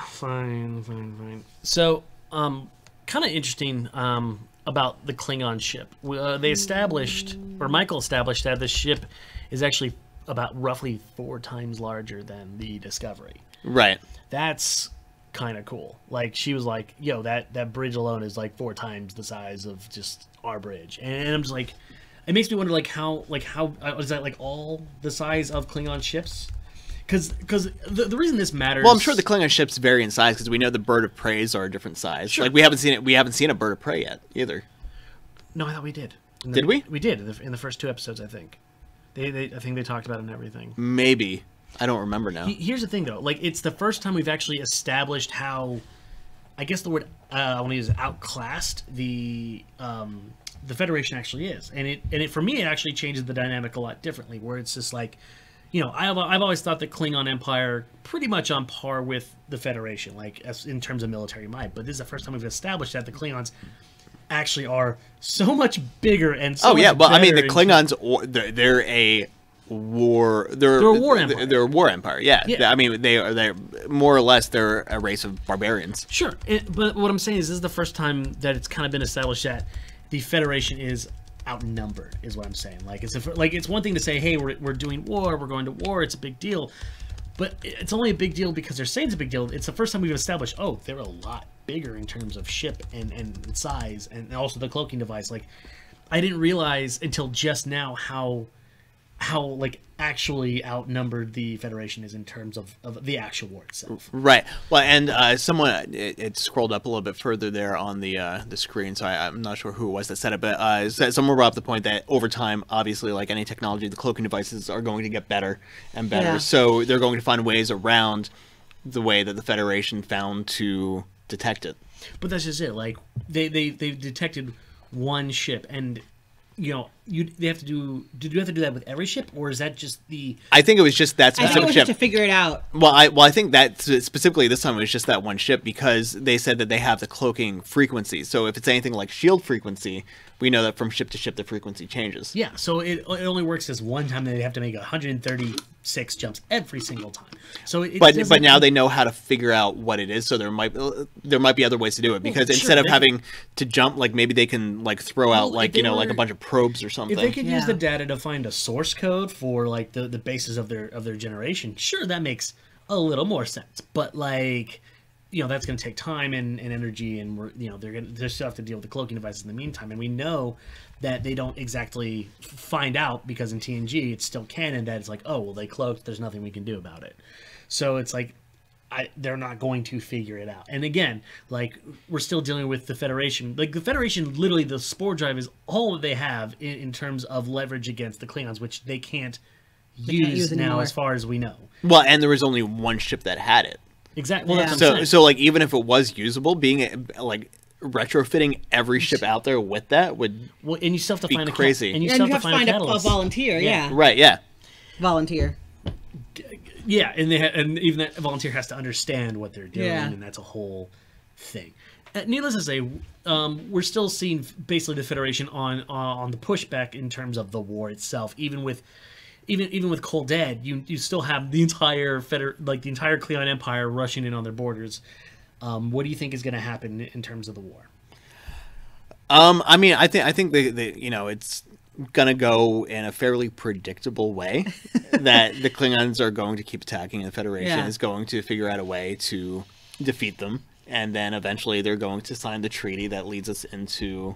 Fine. So, kind of interesting about the Klingon ship. Michael established that the ship is actually about roughly 4 times larger than the Discovery. Right. That's kind of cool. Like, she was like, yo, that bridge alone is like 4 times the size of just our bridge. And I'm just like, it makes me wonder, how is that like all the size of Klingon ships? Because the reason this matters... Well, I'm sure the Klingon ships vary in size because we know the bird of preys are a different size. Sure. Like we haven't seen a bird of prey yet either. No, I thought we did. Did we? We did in the first 2 episodes, I think. I think they talked about it and everything. Maybe. I don't remember now. Here's the thing, though. Like, it's the first time we've actually established how... I guess the word I want to use is outclassed the Federation actually is. And it for me, it actually changes the dynamic a lot differently, where it's just like... I've always thought the Klingon Empire pretty much on par with the Federation, like in terms of military might. But this is the first time we've established that the Klingons actually are so much bigger and so much better. The Klingons, they're a war. They're a war empire. They're a war empire. Yeah. They're more or less they're a race of barbarians. Sure, but what I'm saying is this is the first time that it's kind of been established that the Federation is outnumbered, is what I'm saying. Like it's one thing to say, hey, we're doing war, we're going to war, it's a big deal, but it's only a big deal because they're saying it's a big deal. It's the first time we've established, oh, they're a lot bigger in terms of ship and size, and also the cloaking device. Like, I didn't realize until just now how like actually outnumbered the Federation is in terms of the actual war itself. Right. Well, and someone it scrolled up a little bit further there on the screen, so I'm not sure who it was that said it, but someone brought up the point that over time, obviously, like any technology, the cloaking devices are going to get better and better. Yeah. So they're going to find ways around the way that the Federation found to detect it. But that's just it. Like they detected one ship, and they have to do. Did you have to do that with every ship, or is that just the? I think it was just that specific I think it was ship just to figure it out. Well, I think that specifically this time it was just that one ship because they said that they have the cloaking frequency. So if it's anything like shield frequency, we know that from ship to ship the frequency changes. Yeah, so it only works as one time. They have to make 136 jumps every single time. So but now they know how to figure out what it is. So there might be other ways to do it because instead of having to jump, like maybe they can like throw out like like a bunch of probes or something. If they could use the data to find a source code for like the basis of their generation, sure, that makes a little more sense. But like, that's going to take time and energy, and they still have to deal with the cloaking devices in the meantime. And we know that they don't exactly find out because in TNG it's still canon that it's like, oh well, they cloaked. There's nothing we can do about it. So it's like they're not going to figure it out. And again, like we're still dealing with the Federation. Like the Federation, literally, the spore drive is all that they have in terms of leverage against the Klingons, which they can't use now, as far as we know. Well, and there was only one ship that had it. Exactly. Well, so like even if it was usable, being like retrofitting every ship out there with that would and you still have to be find crazy. And you have to find a volunteer. Yeah. Right. Yeah. Volunteer. Yeah, and even that volunteer has to understand what they're doing, and that's a whole thing. Needless to say, we're still seeing basically the Federation on the pushback in terms of the war itself. Even with Cold Dead, you still have the entire the entire Klingon Empire rushing in on their borders. What do you think is going to happen in terms of the war? I mean, I think it's gonna go in a fairly predictable way that the Klingons are going to keep attacking and the Federation is going to figure out a way to defeat them, and then eventually they're going to sign the treaty that leads us into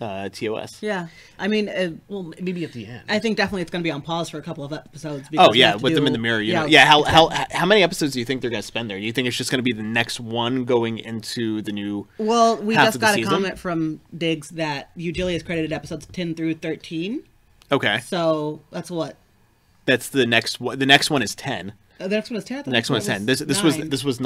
TOS. Yeah, I mean, well, maybe at the end. I think definitely it's going to be on pause for a couple of episodes. With them in the mirror. How many episodes do you think they're going to spend there? Do you think it's just going to be the next one going into the new? Well, we just got a comment from Diggs that Eugili has credited episodes 10 through 13. Okay. So that's what. That's the next one. The next one is 10. The next one is 10. The next one is 10. This was 9. This was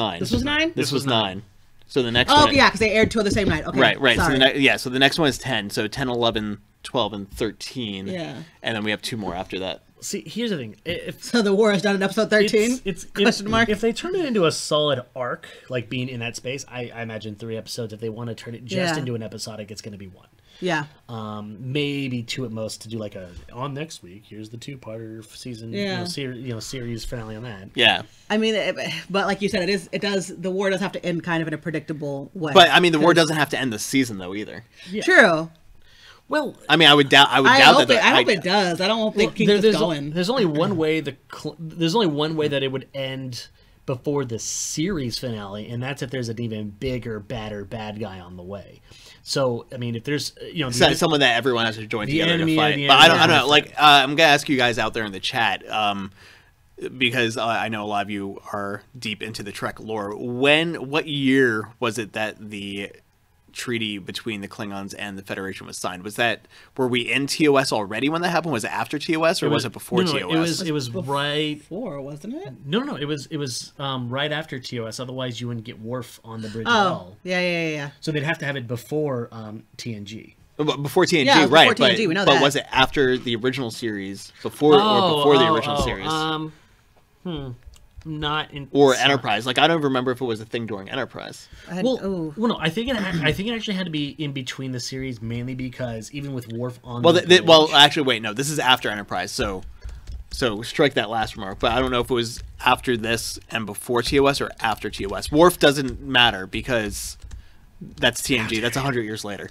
9. This was 9. So the next one... Oh, yeah, because they aired two of the same night. Okay, right. Sorry. So the next one is 10. So 10, 11, 12, and 13. Yeah. And then we have 2 more after that. See, here's the thing. So the war is done in episode 13? Question mark? If they turn it into a solid arc, like being in that space, I imagine 3 episodes. If they want to turn it just into an episodic, it's going to be 1. Yeah. Maybe 2 at most to do like on next week. Here's the 2-parter season, series finale on that. Yeah. I mean, but like you said, the war does have to end kind of in a predictable way. But I mean, the war doesn't have to end the season though either. Yeah. True. Well, I mean, I would doubt that. I hope it does. I don't think it's going. There's only one way that it would end before the series finale, and that's if there's an even bigger, badder bad guy on the way. So, I mean, if there's someone that everyone has to join together to fight. But I don't know. Like, I'm gonna ask you guys out there in the chat, because I know a lot of you are deep into the Trek lore. What year was it that the treaty between the Klingons and the Federation was signed? Were we in TOS already when that happened? Was it after TOS or was it before TOS? It was right before, wasn't it? No, it was right after TOS. Otherwise, you wouldn't get Worf on the bridge at all. Yeah. So they'd have to have it before TNG. Before TNG, right? Before TNG, we know that. But was it after the original series? Or before the original series? Not in or Enterprise. Like I don't remember if it was a thing during Enterprise. No, I think it actually had to be in between the series, mainly because even with Worf on. Actually, wait, no, this is after Enterprise, so strike that last remark. But I don't know if it was after this and before TOS or after TOS. Worf doesn't matter because that's TNG. That's 100 years later.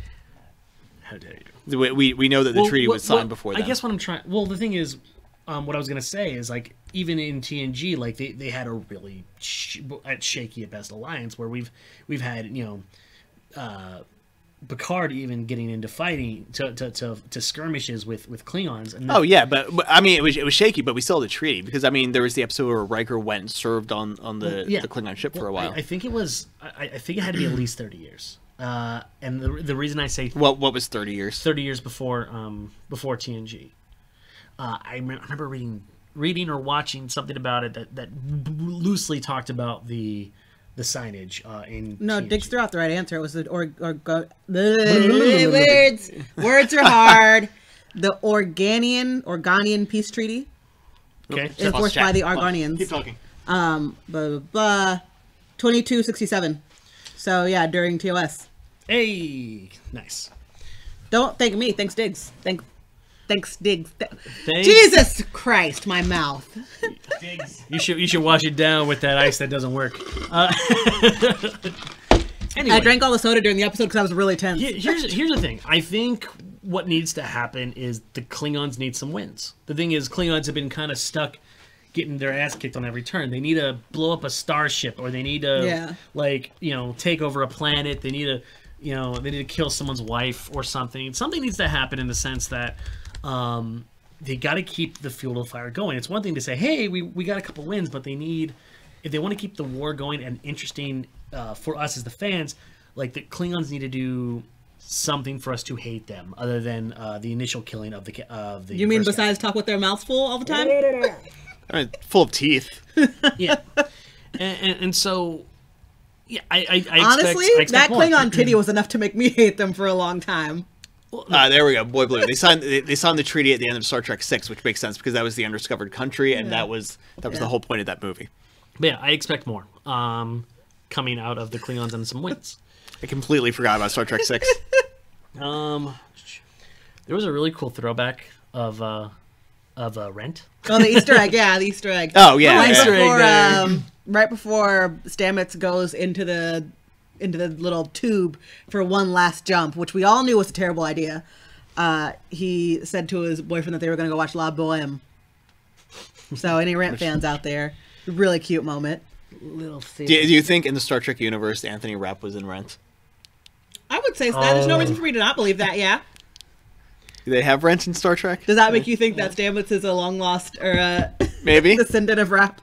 How dare you? We know that the treaty was signed before that. I guess what I'm trying. Well, the thing is. What I was gonna say is like even in TNG, like they had a really shaky at best alliance where we've had Picard even getting into fighting to skirmishes with Klingons. And but I mean it was shaky, but we still had a treaty because I mean there was the episode where Riker went and served on the Klingon ship for a while. I think it was. I think it had to be at least 30 years. And the reason I say what was 30 years? 30 years before TNG. I remember reading or watching something about it that loosely talked about the signage in TNG. Diggs threw out the right answer. It was words are hard. the Organian peace treaty. Okay. Enforced by the Argonians. Keep talking. 2267. So yeah, during TOS. Hey, nice. Don't thank me. Thanks, Diggs. Thanks, Diggs. Jesus Christ, my mouth. Diggs. You should wash it down with that ice that doesn't work. Anyway, I drank all the soda during the episode because I was really tense. Here's the thing. I think what needs to happen is the Klingons need some wins. The thing is, Klingons have been kind of stuck getting their ass kicked on every turn. They need to blow up a starship, or they need to take over a planet. They need to they need to kill someone's wife or something. Something needs to happen in the sense that they got to keep the fuel to the fire going. It's one thing to say, hey, we got a couple wins, but if they want to keep the war going and interesting for us as the fans, like the Klingons need to do something for us to hate them, other than the initial killing of the. You mean besides talk with their mouths full all the time? I mean, full of teeth. Yeah, and so. Yeah, I honestly, expect that more. Klingon titty was enough to make me hate them for a long time. There we go, Boy Blue. They signed the treaty at the end of Star Trek VI, which makes sense because that was the undiscovered country, and that was the whole point of that movie. But yeah, I expect more coming out of the Klingons and some wins. I completely forgot about Star Trek VI. There was a really cool throwback of Rent. Oh, the Easter egg, the Easter egg. Oh yeah, right before Stamets goes into the little tube for one last jump, which we all knew was a terrible idea. He said to his boyfriend that they were going to go watch La Boheme. So any Rent fans out there, really cute moment. Little do you think in the Star Trek universe Anthony Rapp was in Rent? I would say so. There's no reason for me to not believe that. Yeah. Do they have Rent in Star Trek? Does that make you think that Stamets is a long lost or maybe descendant of Rapp?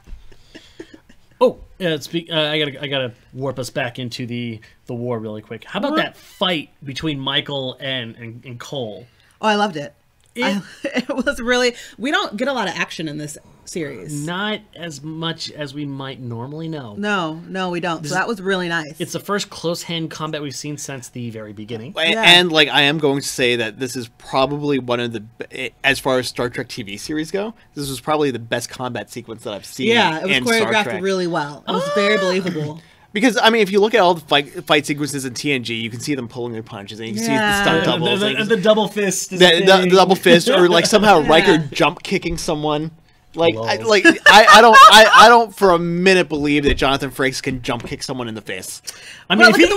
Oh, I gotta warp us back into the war really quick. How about that fight between Michael and Cole? Oh, I loved it. It was really. We don't get a lot of action in this series. Not as much as we might normally know. No, we don't. So that was really nice. It's the first close-hand combat we've seen since the very beginning. And I am going to say that this is probably one of the, as far as Star Trek TV series go, this was probably the best combat sequence that I've seen. Yeah, it was choreographed really well. It was very believable. Because, I mean, if you look at all the fight sequences in TNG, you can see them pulling their punches, and you can see the stunt doubles. The double fist. The double fist, or like somehow Riker jump kicking someone. Like, I don't for a minute believe that Jonathan Frakes can jump kick someone in the face. I mean, if he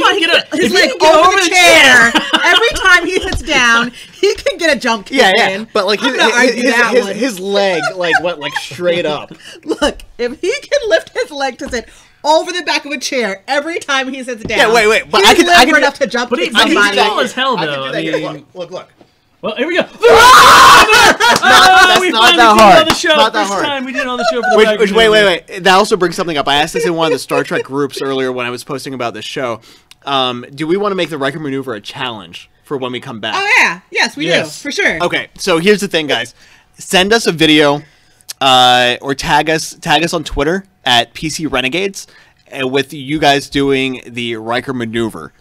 can get his leg over the chair every time he sits down, he can get a jump kick in. But like his leg, like straight up. Look, if he can lift his leg to sit over the back of a chair every time he sits down. Yeah, wait. But I can enough to jump kick somebody. He's tall as hell, though. I can do that. Look. Well, here we go. That's not that hard. Not that hard. Time we did it on the show for the wait. That also brings something up. I asked this in one of the Star Trek groups earlier when I was posting about this show. Do we want to make the Riker Maneuver a challenge for when we come back? Oh yeah, yes, we do for sure. Okay, so here's the thing, guys. Send us a video, or tag us on Twitter at PC Renegades, with you guys doing the Riker Maneuver.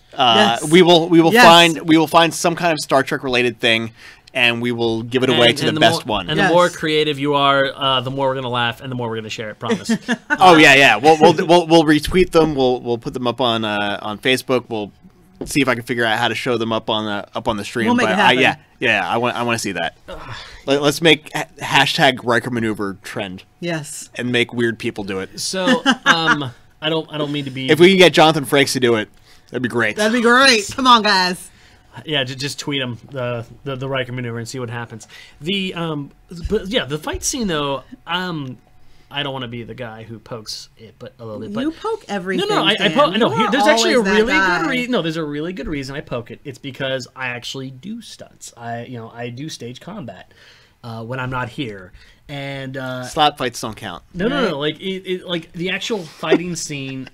We will find some kind of Star Trek related thing, and we will give it away to the best one. And the more creative you are, the more we're gonna laugh, and the more we're gonna share it. Promise. Oh yeah. We'll retweet them. We'll put them up on Facebook. We'll see if I can figure out how to show them up on the stream. We'll make it happen. I want to see that. Let's make hashtag Riker Maneuver trend. Yes. And make weird people do it. So I don't mean to be. If we can get Jonathan Frakes to do it, that'd be great. That'd be great. Come on, guys. Yeah, just tweet him the Riker Maneuver and see what happens. The fight scene though. I don't want to be the guy who pokes it, but a little bit. But you poke everything. No, I poke. No, there's actually a really good reason. No, there's a really good reason I poke it. It's because I actually do stunts. I do stage combat when I'm not here. And slap fights don't count. No. Like like the actual fighting scene.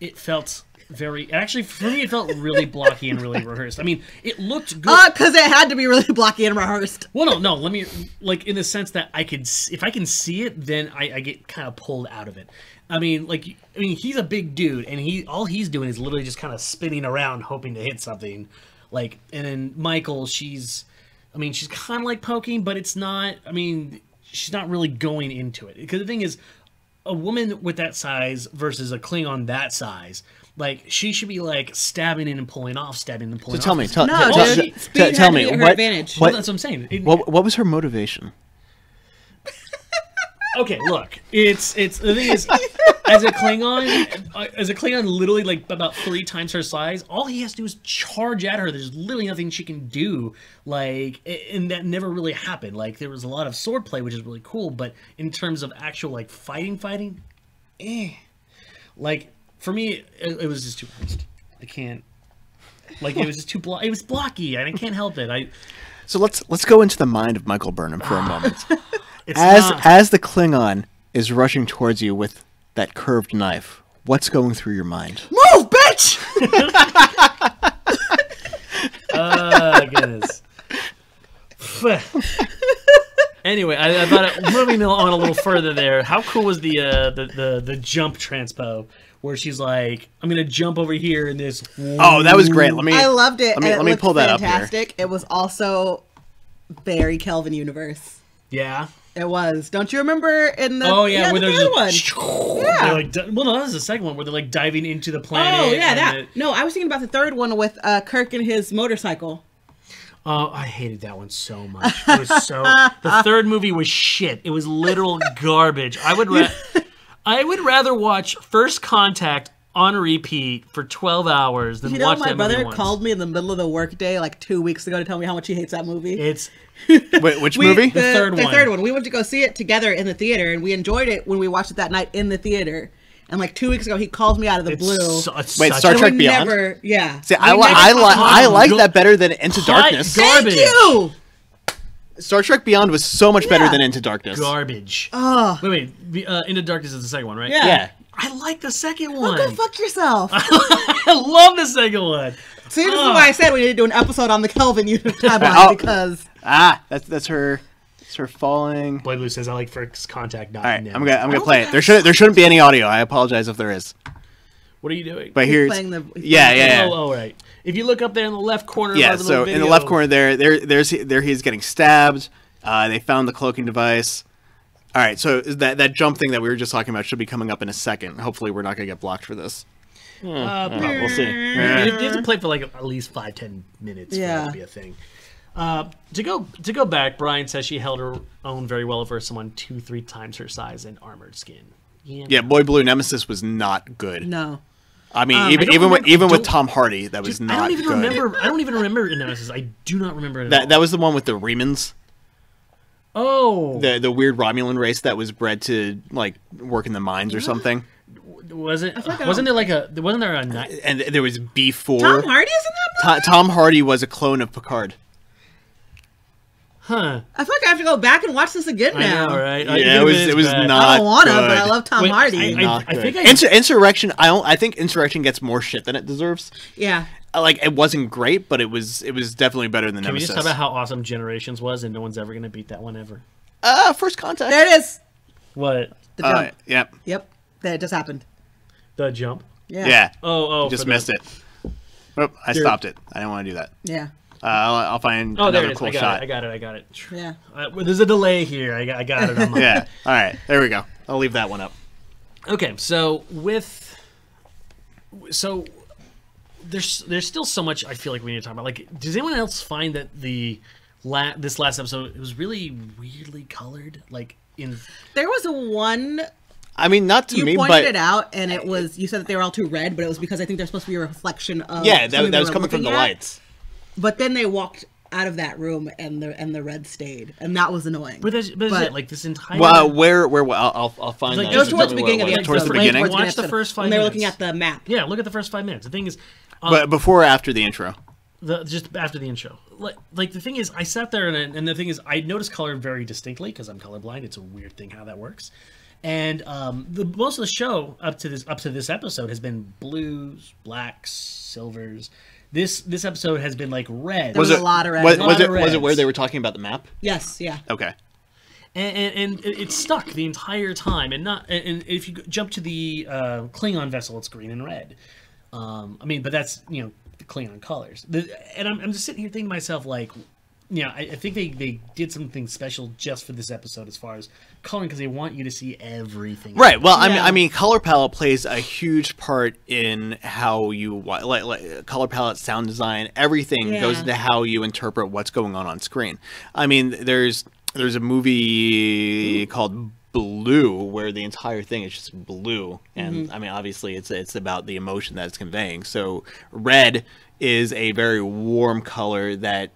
It felt actually for me it felt really blocky and really rehearsed. I mean, it looked good because it had to be really blocky and rehearsed. Well, no, let me, like, in the sense that if I can see it, then I get kind of pulled out of it. I mean, he's a big dude, and all he's doing is literally just kind of spinning around hoping to hit something. Like, and then Michael, she's I mean, she's kind of like poking, but it's not. I mean, she's not really going into it because the thing is, a woman with that size versus a Klingon that size. Like, she should be, like, stabbing in and pulling off, stabbing and pulling off. So tell me, tell me, that's what I'm saying. What was her motivation? Okay, look, it's the thing is, as a Klingon, literally like about 3 times her size, all he has to do is charge at her. There's literally nothing she can do. Like, and that never really happened. Like, there was a lot of swordplay, which is really cool, but in terms of actual like fighting, like. For me, it was just too fast. I can't. Like, it was just too it was blocky, and I can't help it. So let's go into the mind of Michael Burnham for a moment. As the Klingon is rushing towards you with that curved knife, what's going through your mind? Move, bitch! Goodness. Anyway, I thought moving on a little further there. How cool was the jump transpo? Where she's like, I'm gonna jump over here in this. Oh, that was great. I loved it. Let me pull that fantastic. up here. It was also very Kelvin universe. Yeah, it was. Don't you remember in the? Oh yeah, where the there's one. Yeah. Like, well, no, that was the second one where they're like diving into the planet. Oh yeah, that. No, I was thinking about the third one with Kirk and his motorcycle. Oh, I hated that one so much. It was the third movie was shit. It was literal garbage. I would rather watch First Contact on repeat for 12 hours than watch that movie once. My brother called me in the middle of the workday like 2 weeks ago to tell me how much he hates that movie. It's Wait, which movie? The third one. The third one. We went to go see it together in the theater, and we enjoyed it when we watched it that night in the theater. And like 2 weeks ago, he called me out of the blue. Wait, Star Trek Beyond? Yeah. See, I like that better than Into Darkness. Garbage. Thank you! Star Trek Beyond was so much better than Into Darkness. Garbage. Oh. Wait. Into Darkness is the second one, right? Yeah. I like the second one. Go fuck yourself. I love the second one. See, this is why I said we need to do an episode on the Kelvin timeline because that's her. It's her falling. Blade Blue says I like First Contact. Not all right, I'm gonna play it. There shouldn't be any audio. I apologize if there is. What are you doing? But here's yeah. Oh, right. If you look up there in the left corner, yeah. of So in the left corner there he's getting stabbed. They found the cloaking device. All right, so that jump thing that we were just talking about should be coming up in a second. Hopefully, we're not going to get blocked for this. We'll see. You have to play for like at least 5-10 minutes for that to be a thing. To go back, Brian says she held her own very well over someone 2-3 times her size and armored skin. Yeah, Boy Blue Nemesis was not good. No. I mean, even with Tom Hardy, that was not good. I don't even remember Nemesis. I do not remember it. That was the one with the Remans. Oh, the weird Romulan race that was bred to like work in the mines or something. Was it? Wasn't there like a? Wasn't there a? And there was B4. Tom Hardy is in that movie? Tom Hardy was a clone of Picard. Huh. I feel like I have to go back and watch this again now. I know, right? Yeah, it was not. I don't want to, good. but I love Tom Hardy. I think Insurrection. I think Insurrection gets more shit than it deserves. Yeah. Like it wasn't great, but it was definitely better than Nemesis. Can we just talk about how awesome Generations was, and no one's ever gonna beat that one ever? First Contact. There it is. What? The jump. Yep. That just happened. The jump. Yeah. Oh. You just missed it. Oh, I stopped it. I didn't want to do that. Yeah. I'll find another cool shot. I got it. Yeah. There's a delay here. I got it. Yeah. All right. There we go. I'll leave that one up. Okay. So there's still so much I feel like we need to talk about. Like, does anyone else find that this last episode it was really weirdly colored? Like there was one. I mean, not to me, but you pointed it out, and it was you said that they were all too red, but it was because I think they're supposed to be a reflection of that was coming from the lights. But then they walked out of that room, and the red stayed, and that was annoying. But is it like this entire? Well, where I'll find like, that. It was towards the beginning of the episode. Towards the beginning. Watch the first 5 minutes. When they were looking at the map. Yeah, look at the first 5 minutes. The thing is, but before or after the intro? Just after the intro. Like the thing is, I sat there and the thing is, I noticed color very distinctly because I'm colorblind. It's a weird thing how that works. And most of the show up to this episode has been blues, blacks, silvers. This episode has been like red. There was a lot of red. Was it where they were talking about the map? Yes. Yeah. Okay. And it stuck the entire time, and if you jump to the Klingon vessel, it's green and red. I mean, but that's the Klingon colors. And I'm just sitting here thinking to myself like, yeah, I think they did something special just for this episode as far as coloring, because they want you to see everything. Right. Well, I mean, color palette plays a huge part in how you like color palette, sound design, everything goes into how you interpret what's going on screen. I mean, there's a movie called Blue where the entire thing is just blue, and I mean, obviously, it's about the emotion that it's conveying. So red is a very warm color that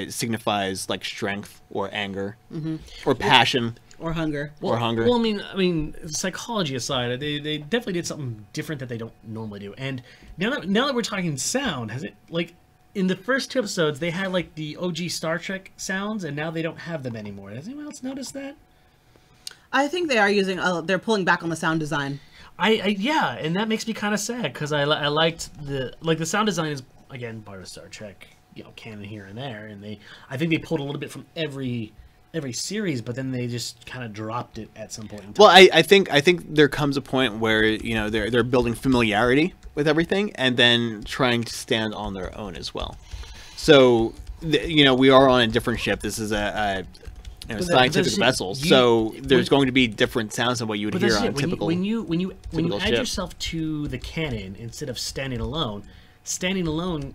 signifies like strength or anger or passion or hunger. Well, I mean, psychology aside, they definitely did something different that they don't normally do. And now that we're talking sound, has it, like, in the first 2 episodes they had like the OG Star Trek sounds, and now they don't have them anymore. Has anyone else noticed that? I think they are using. They're pulling back on the sound design. Yeah, and that makes me kind of sad, because I liked the sound design is, again, part of Star Trek, canon here and there, and I think they pulled a little bit from every series, but then they just kind of dropped it at some point in time. Well, I think there comes a point where they're building familiarity with everything, and then trying to stand on their own as well. So we are on a different ship. This is a scientific vessel, so there's going to be different sounds than what you would hear on typical. When you add ship. yourself to the canon instead of standing alone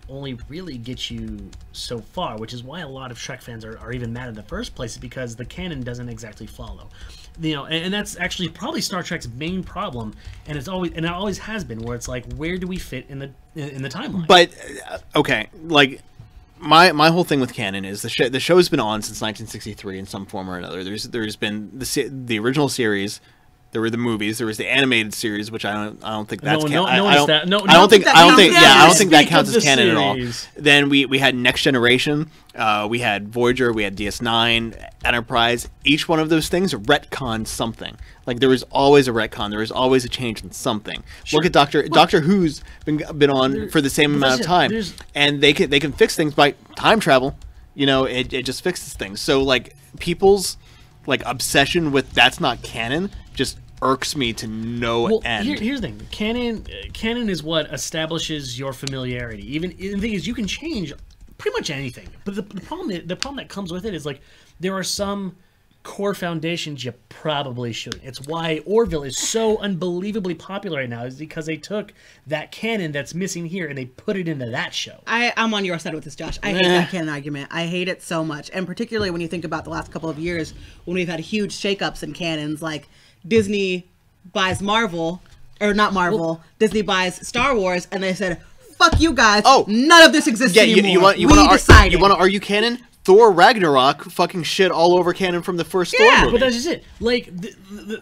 only really gets you so far, which is why a lot of Trek fans are even mad in the first place, because the canon doesn't exactly follow. And that's actually probably Star Trek's main problem, and it always has been, where it's like, where do we fit in the timeline? But okay, like my whole thing with canon is the show's been on since 1963 in some form or another. There's been the original series. There were the movies. There was the animated series, which I don't think that's canon. I don't think that counts as canon at all. Then we had Next Generation, we had Voyager, we had DS9, Enterprise. Each one of those things retconned something. Like, there was always a retcon. There was always a change in something. Sure. Look at Doctor Who's been on for the same amount of time, and they can fix things by time travel. It just fixes things. So like, people's like obsession with that's not canon just irks me to no end. Here's the thing: canon is what establishes your familiarity. Even the thing is, you can change pretty much anything, but the problem that comes with it is, like, there are some core foundations you probably shouldn't. It's why Orville is so unbelievably popular right now, is because they took that canon that's missing here and they put it into that show. I'm on your side with this, Josh. I hate that canon argument. I hate it so much, and particularly when you think about the last couple of years when we've had huge shakeups in canons, like Disney buys Marvel, or not Marvel, Disney buys Star Wars, and they said, "Fuck you guys! None of this exists anymore." You want to argue canon? Thor Ragnarok fucking shit all over canon from the first Thor movie. But that's just it. Like,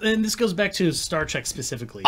and this goes back to Star Trek specifically.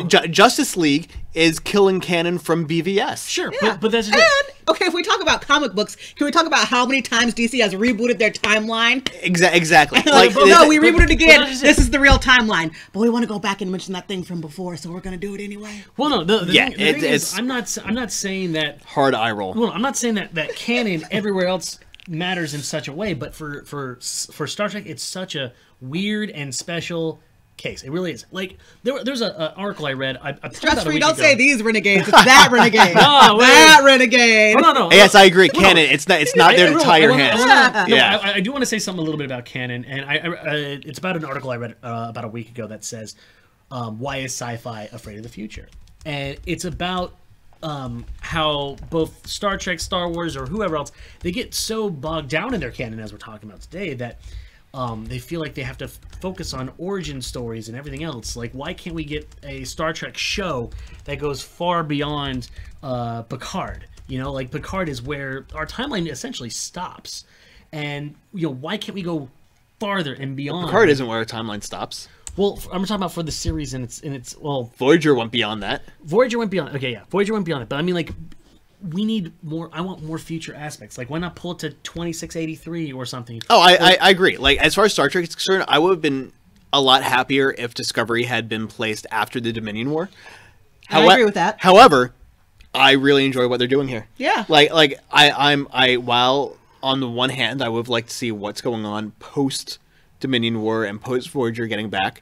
Justice League is killing canon from BVS. Sure, but that's just it. Okay, if we talk about comic books, can we talk about how many times DC has rebooted their timeline? Exactly. We rebooted again. This is the real timeline. But we want to go back and mention that thing from before, so we're going to do it anyway. Well, no. The thing is, I'm not saying that... Hard eye roll. Well, I'm not saying that canon everywhere else matters in such a way, but for Star Trek, it's such a weird and special case. It really is. Like, there's an article I read. Trust me, don't say these renegades. It's that renegade. That renegade. No. Yes, I agree. Canon. It's not there to tie your hands. I do want to say something a little bit about canon, and it's about an article I read about a week ago that says, "Why is sci-fi afraid of the future?" And it's about how both Star Trek, Star Wars, or whoever else, they get so bogged down in their canon, as we're talking about today, that they feel like they have to focus on origin stories and everything else. Like, why can't we get a Star Trek show that goes far beyond Picard? Like, Picard is where our timeline essentially stops. And, why can't we go farther and beyond? Picard isn't where our timeline stops. Well, I'm talking about for the series, and it's Voyager went beyond that. Voyager went beyond. Okay, yeah, Voyager went beyond it. But I mean, like, we need more. I want more future aspects. Like, why not pull it to 2683 or something? Oh, I agree. Like, as far as Star Trek is concerned, I would have been a lot happier if Discovery had been placed after the Dominion War. I agree with that. However, I really enjoy what they're doing here. Yeah. Like while on the one hand, I would have liked to see what's going on post Dominion War and post Voyager getting back.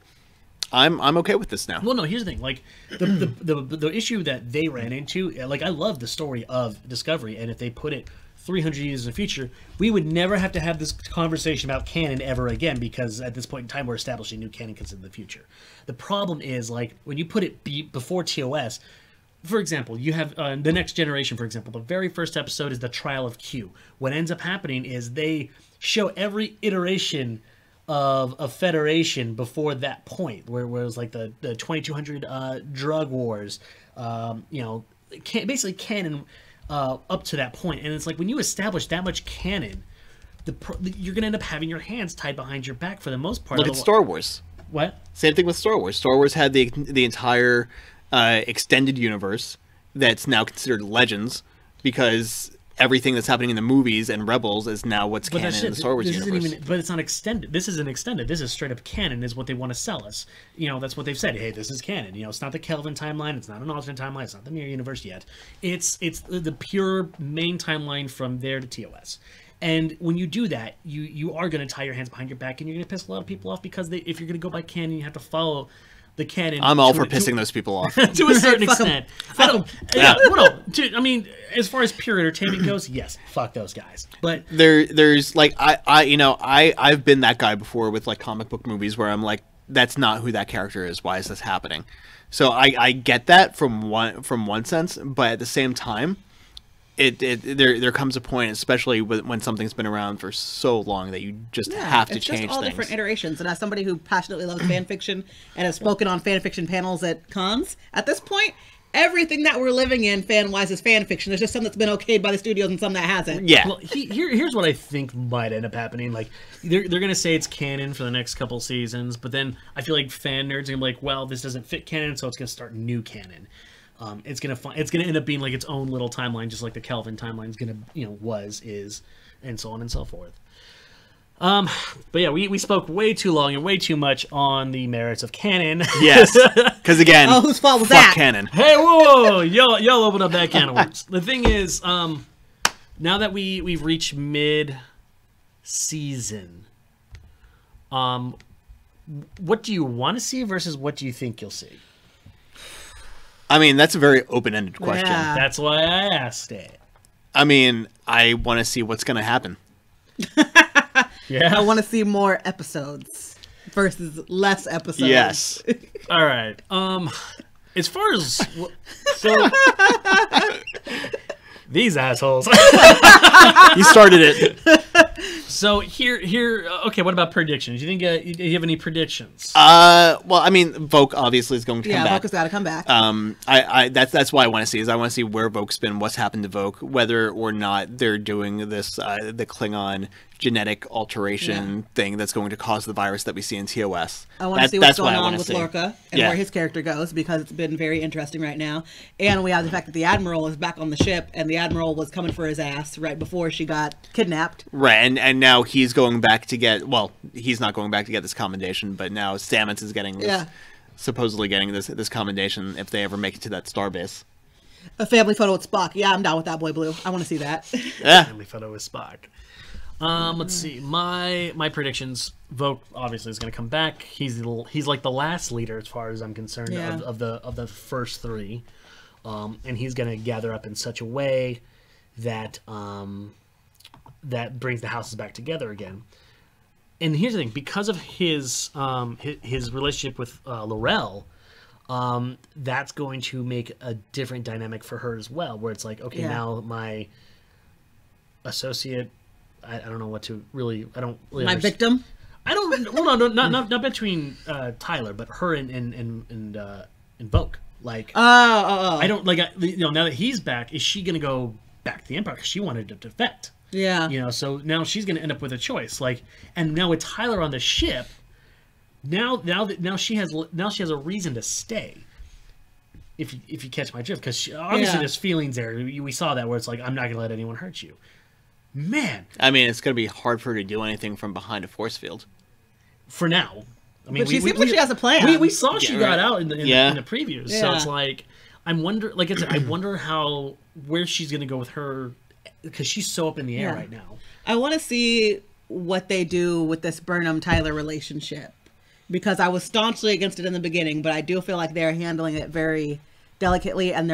I'm okay with this now. Well, no, here's the thing. Like, the issue that they ran into, like, I love the story of Discovery, and if they put it 300 years in the future, we would never have to have this conversation about canon ever again, because at this point in time, we're establishing new canon because of the future. The problem is, like, when you put it before TOS, for example, you have The Next Generation, for example. The very first episode is the trial of Q. What ends up happening is they show every iteration of Federation before that point, where it was like the 2200 drug wars, you know, basically canon up to that point. And it's like, when you establish that much canon, you're going to end up having your hands tied behind your back for the most part. Look at Star Wars. What? Same thing with Star Wars. Star Wars had the entire extended universe that's now considered Legends, because everything that's happening in the movies and Rebels is now what's canon in the Star Wars universe. But it's not extended. This isn't extended. This is straight up canon, is what they want to sell us. You know, that's what they've said. Hey, this is canon. You know, it's not the Kelvin timeline. It's not an alternate timeline. It's not the Mirror universe yet. It's the pure main timeline from there to TOS. And when you do that, you are going to tie your hands behind your back, and you're going to piss a lot of people off, because if you're going to go by canon, you have to follow the canon. I'm all for pissing those people off. To a certain extent. I don't. Yeah. Well, no, I mean, as far as pure entertainment goes, yes, fuck those guys. But there's like I've been that guy before with like comic book movies, where I'm like, that's not who that character is. Why is this happening? So I get that from one sense, but at the same time, there comes a point, especially when something's been around for so long, that you just have to change things. It's just all different iterations. And as somebody who passionately loves fan fiction and has spoken on fan fiction panels at cons, at this point, everything that we're living in fan-wise is fan fiction. There's just some that's been okayed by the studios and some that hasn't. Yeah. Well, here's what I think might end up happening. Like, they're going to say it's canon for the next couple seasons, but then I feel like fan nerds are going to be like, well, this doesn't fit canon, so it's going to start new canon. It's gonna end up being like its own little timeline, just like the Kelvin timeline is gonna, is, and so on and so forth. But yeah, we spoke way too long and way too much on the merits of canon. Yes, because again, whose fault was fuck that? canon. Hey, whoa, y'all open up that can of worms. The thing is, now that we've reached mid-season, what do you want to see versus what do you think you'll see? I mean, that's a very open-ended question. Yeah. That's why I asked it. I mean, I want to see what's going to happen. Yeah. I want to see more episodes versus less episodes. Yes. All right. As far as so, these assholes. You started it. So here. Okay, what about predictions? You think you have any predictions? Well, I mean, Vogue obviously is going to come back. Yeah, Vogue has got to come back. That's why I want to see. I want to see where Vogue's been, what's happened to Vogue, whether or not they're doing this the Klingon genetic alteration thing that's going to cause the virus that we see in TOS. I want to see what's going on with Lorca and where his character goes, because it's been very interesting right now. And we have the fact that the Admiral is back on the ship, and the Admiral was coming for his ass right before she got kidnapped. Right, and now he's going back to get, well, he's not going back to get this commendation, but now Stamets is getting this, supposedly getting this commendation if they ever make it to that starbase. A family photo with Spock. Yeah, I'm down with that, Boy Blue. I want to see that. Yeah. Family photo with Spock. Let's see. My predictions. Vogue obviously is going to come back. He's like the last leader as far as I'm concerned of the first three, and he's going to gather up in such a way that that brings the houses back together again. And here's the thing: because of his relationship with L'Rell, that's going to make a different dynamic for her as well. Where it's like, okay, now my associate. I don't know what to really. I don't really. My victim. I don't. Well, no, not between Tyler, but her and Vogue. Like, I don't like. Now that he's back, is she gonna go back to the Empire? Because she wanted to defect. Yeah. So now she's gonna end up with a choice. Like, and now with Tyler on the ship, now she has a reason to stay. If you catch my drift, because obviously there's feelings there. We saw that where it's like, I'm not gonna let anyone hurt you. Man, I mean, it's going to be hard for her to do anything from behind a force field. For now, I mean, but she seems like she has a plan. We saw she got out in the previews, so it's like I wonder where she's going to go with her, because she's so up in the air right now. I want to see what they do with this Burnham-Tyler relationship, because I was staunchly against it in the beginning, but I do feel like they're handling it very delicately, and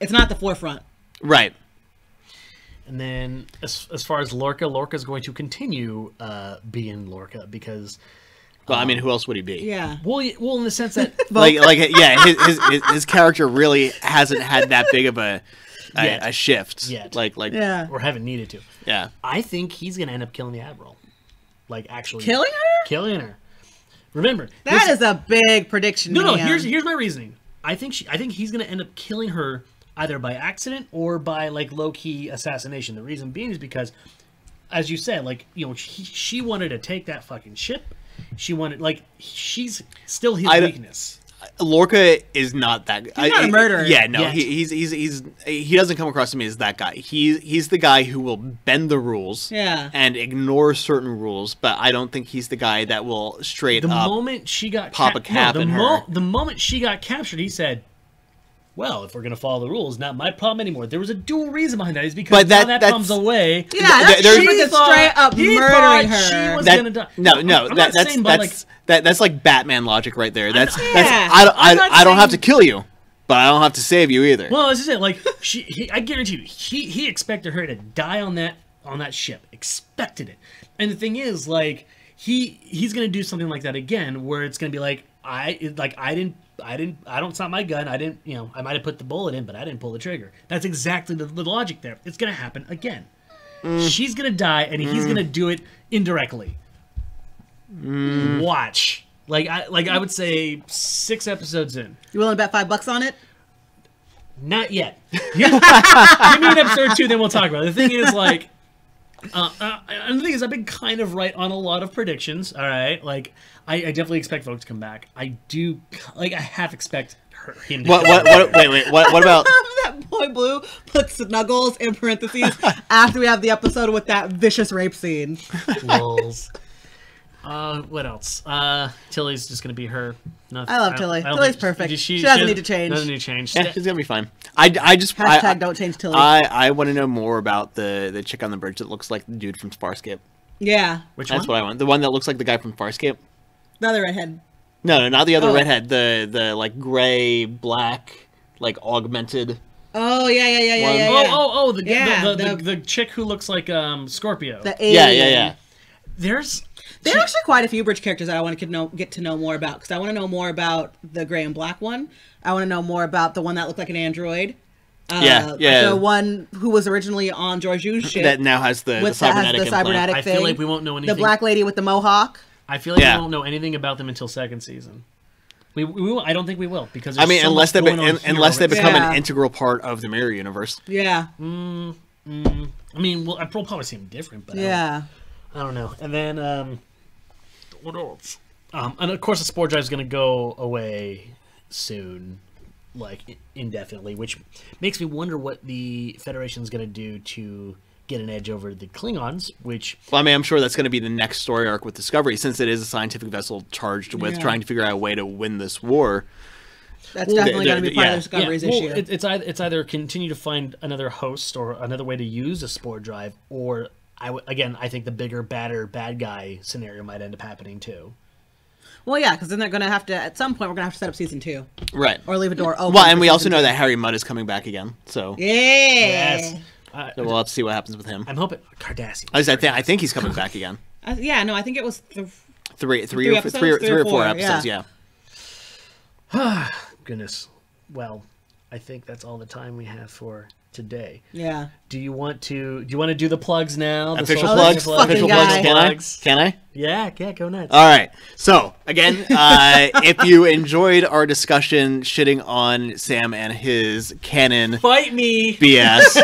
it's not at the forefront. Right. And then as far as Lorca's going to continue being Lorca because. Well, I mean, who else would he be? Yeah. Well, in the sense that his character really hasn't had that big of a shift yet. Or haven't needed to. Yeah. I think he's gonna end up killing the Admiral. Like actually killing her. Killing her. Remember, that is a big prediction. No. Here's my reasoning. I think he's gonna end up killing her either by accident or by like low key assassination. The reason being is because, as you said, like she wanted to take that fucking ship. She wanted, she's still his weakness. Lorca is not that. He's not a murderer. Yeah, no, he doesn't come across to me as that guy. He's the guy who will bend the rules, and ignore certain rules. But I don't think he's the guy that will straight up. The moment she got pop a cap in her. The moment she got captured, he said, well, if we're going to follow the rules, not my problem anymore. There was a dual reason behind that. Is because now that comes away. Yeah, she straight up murdering her. She was going to die. No, that's like Batman logic right there. I don't have to kill you, but I don't have to save you either. Well, as I said, I guarantee you, he expected her to die on that ship. Expected it. And the thing is, like, he's going to do something like that again, where it's going to be like, it's not my gun. I didn't, I might have put the bullet in, but I didn't pull the trigger. That's exactly the logic there. It's going to happen again. She's going to die, and he's going to do it indirectly. Watch. I would say 6 episodes in. You willing to bet $5 on it? Not yet. Give me an episode 2, then we'll talk about it. The thing is, and the thing is, I've been kind of right on a lot of predictions. All right, I definitely expect Vogue to come back. I do, I half expect him to. Wait. What about that boy Blue put Snuggles in parentheses after we have the episode with that vicious rape scene? Lols. What else? Tilly's just gonna be her. I love Tilly. Tilly's perfect. She doesn't need to change. Doesn't need to change. Yeah, she's gonna be fine. I just don't change Tilly. I want to know more about the chick on the bridge that looks like the dude from Farscape. Yeah. That's what I want. The one that looks like the guy from Farscape. The other redhead. No, not the other redhead. The like gray, black, like augmented. Oh yeah. Oh, the chick who looks like Scorpio. Yeah. There are actually quite a few bridge characters that I want to get to know more about, because I want to know more about the gray and black one. I want to know more about the one that looked like an android. The one who was originally on Georgiou's ship that now has the cybernetic thing. I feel like we won't know anything. The black lady with the mohawk. I feel like we won't know anything about them until 2nd season. We will, I don't think we will, because unless they become an integral part of the Mirror universe. Yeah. I mean, we'll probably see them different, but I don't know. And then what else? And of course, the spore drive is going to go away soon, indefinitely, which makes me wonder what the Federation's going to do to get an edge over the Klingons, which... Well, I mean, I'm sure that's going to be the next story arc with Discovery, since it is a scientific vessel charged with trying to figure out a way to win this war. That's definitely going to be part of Discovery's issue. It's either continue to find another host or another way to use a spore drive, or... I think the bigger, badder, bad guy scenario might end up happening too. Well, yeah, because then they're going to have to, at some point, we're going to have to set up season 2. Right. Or leave a door open. Well, and we also know that Harry Mudd is coming back again, so... Yeah! Yes. So we'll have to see what happens with him. I'm hoping... Cardassian. I think he's coming back again. I think it was... Three or four episodes, yeah. Goodness. Well, I think that's all the time we have for... today. Yeah. Do you want to do the plugs now? Official plugs? Official plugs. Can I? Yeah, go nuts. All right. So, again, if you enjoyed our discussion shitting on Sam and his canon Fight me BS,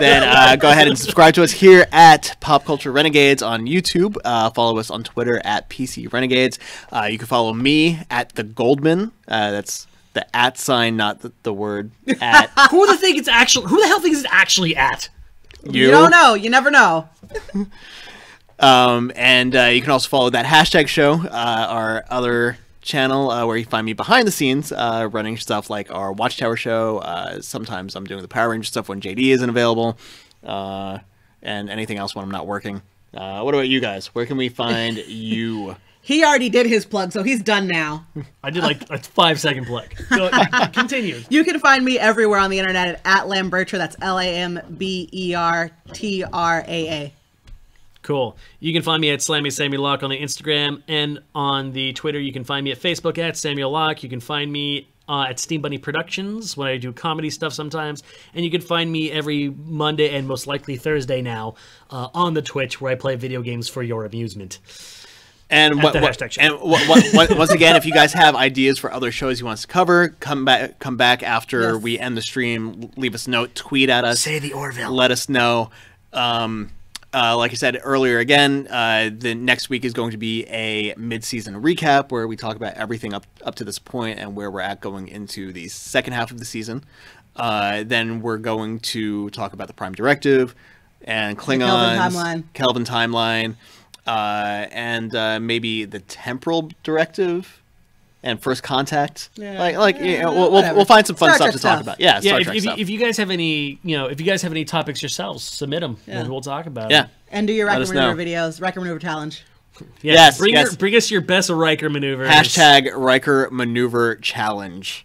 then go ahead and subscribe to us here at Pop Culture Renegades on YouTube. Follow us on Twitter at PC Renegades. You can follow me at the Goldman. That's the @ sign, not the word at. Who the hell thinks it's actually at? You don't know. You never know. And you can also follow that hashtag show, our other channel, where you find me behind the scenes, running stuff like our Watchtower show. Sometimes I'm doing the Power Ranger stuff when JD isn't available, and anything else when I'm not working. What about you guys? Where can we find you? He already did his plug, so he's done now. I did like a 5-second plug. Continue. You can find me everywhere on the internet at Lambertra. That's LAMBERTRAA. Cool. You can find me at Slammy Samuel Locke on the Instagram, and on the Twitter you can find me at Facebook at Samuel Locke. You can find me at Steam Bunny Productions when I do comedy stuff sometimes, and you can find me every Monday and most likely Thursday now on the Twitch where I play video games for your amusement. And once again, if you guys have ideas for other shows you want us to cover, come back after we end the stream. Leave us a note, tweet at us. Say the Orville. Let us know. Like I said earlier, again, the next week is going to be a mid-season recap where we talk about everything up to this point and where we're at going into the second half of the season. Then we're going to talk about the Prime Directive and Klingons, Kelvin Timeline, and maybe the Temporal Directive and First Contact. We'll find some fun stuff to talk about. Yeah, if you guys have any, if you guys have any topics yourselves, submit them and we'll talk about it. Yeah, and do your Riker Maneuver videos, Riker Maneuver challenge. Yes, bring us your best Riker Maneuvers. # Riker Maneuver challenge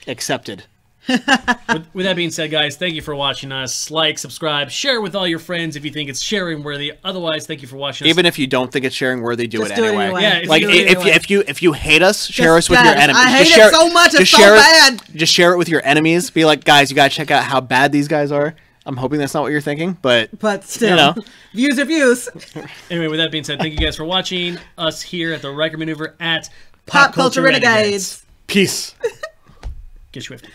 accepted. With that being said, guys, thank you for watching us. Like, subscribe, share with all your friends if you think it's sharing worthy. Otherwise, thank you for watching us. Even if you don't think it's sharing worthy, do it anyway. Yeah, if you hate us, share us with your enemies. I hate it so much. It's so bad. Just share it with your enemies. Be like, guys, you gotta check out how bad these guys are. I'm hoping that's not what you're thinking, but still, views are views. Anyway, with that being said, thank you guys for watching us here at the Riker Maneuver at Pop Culture Renegades. Peace. Get swifty.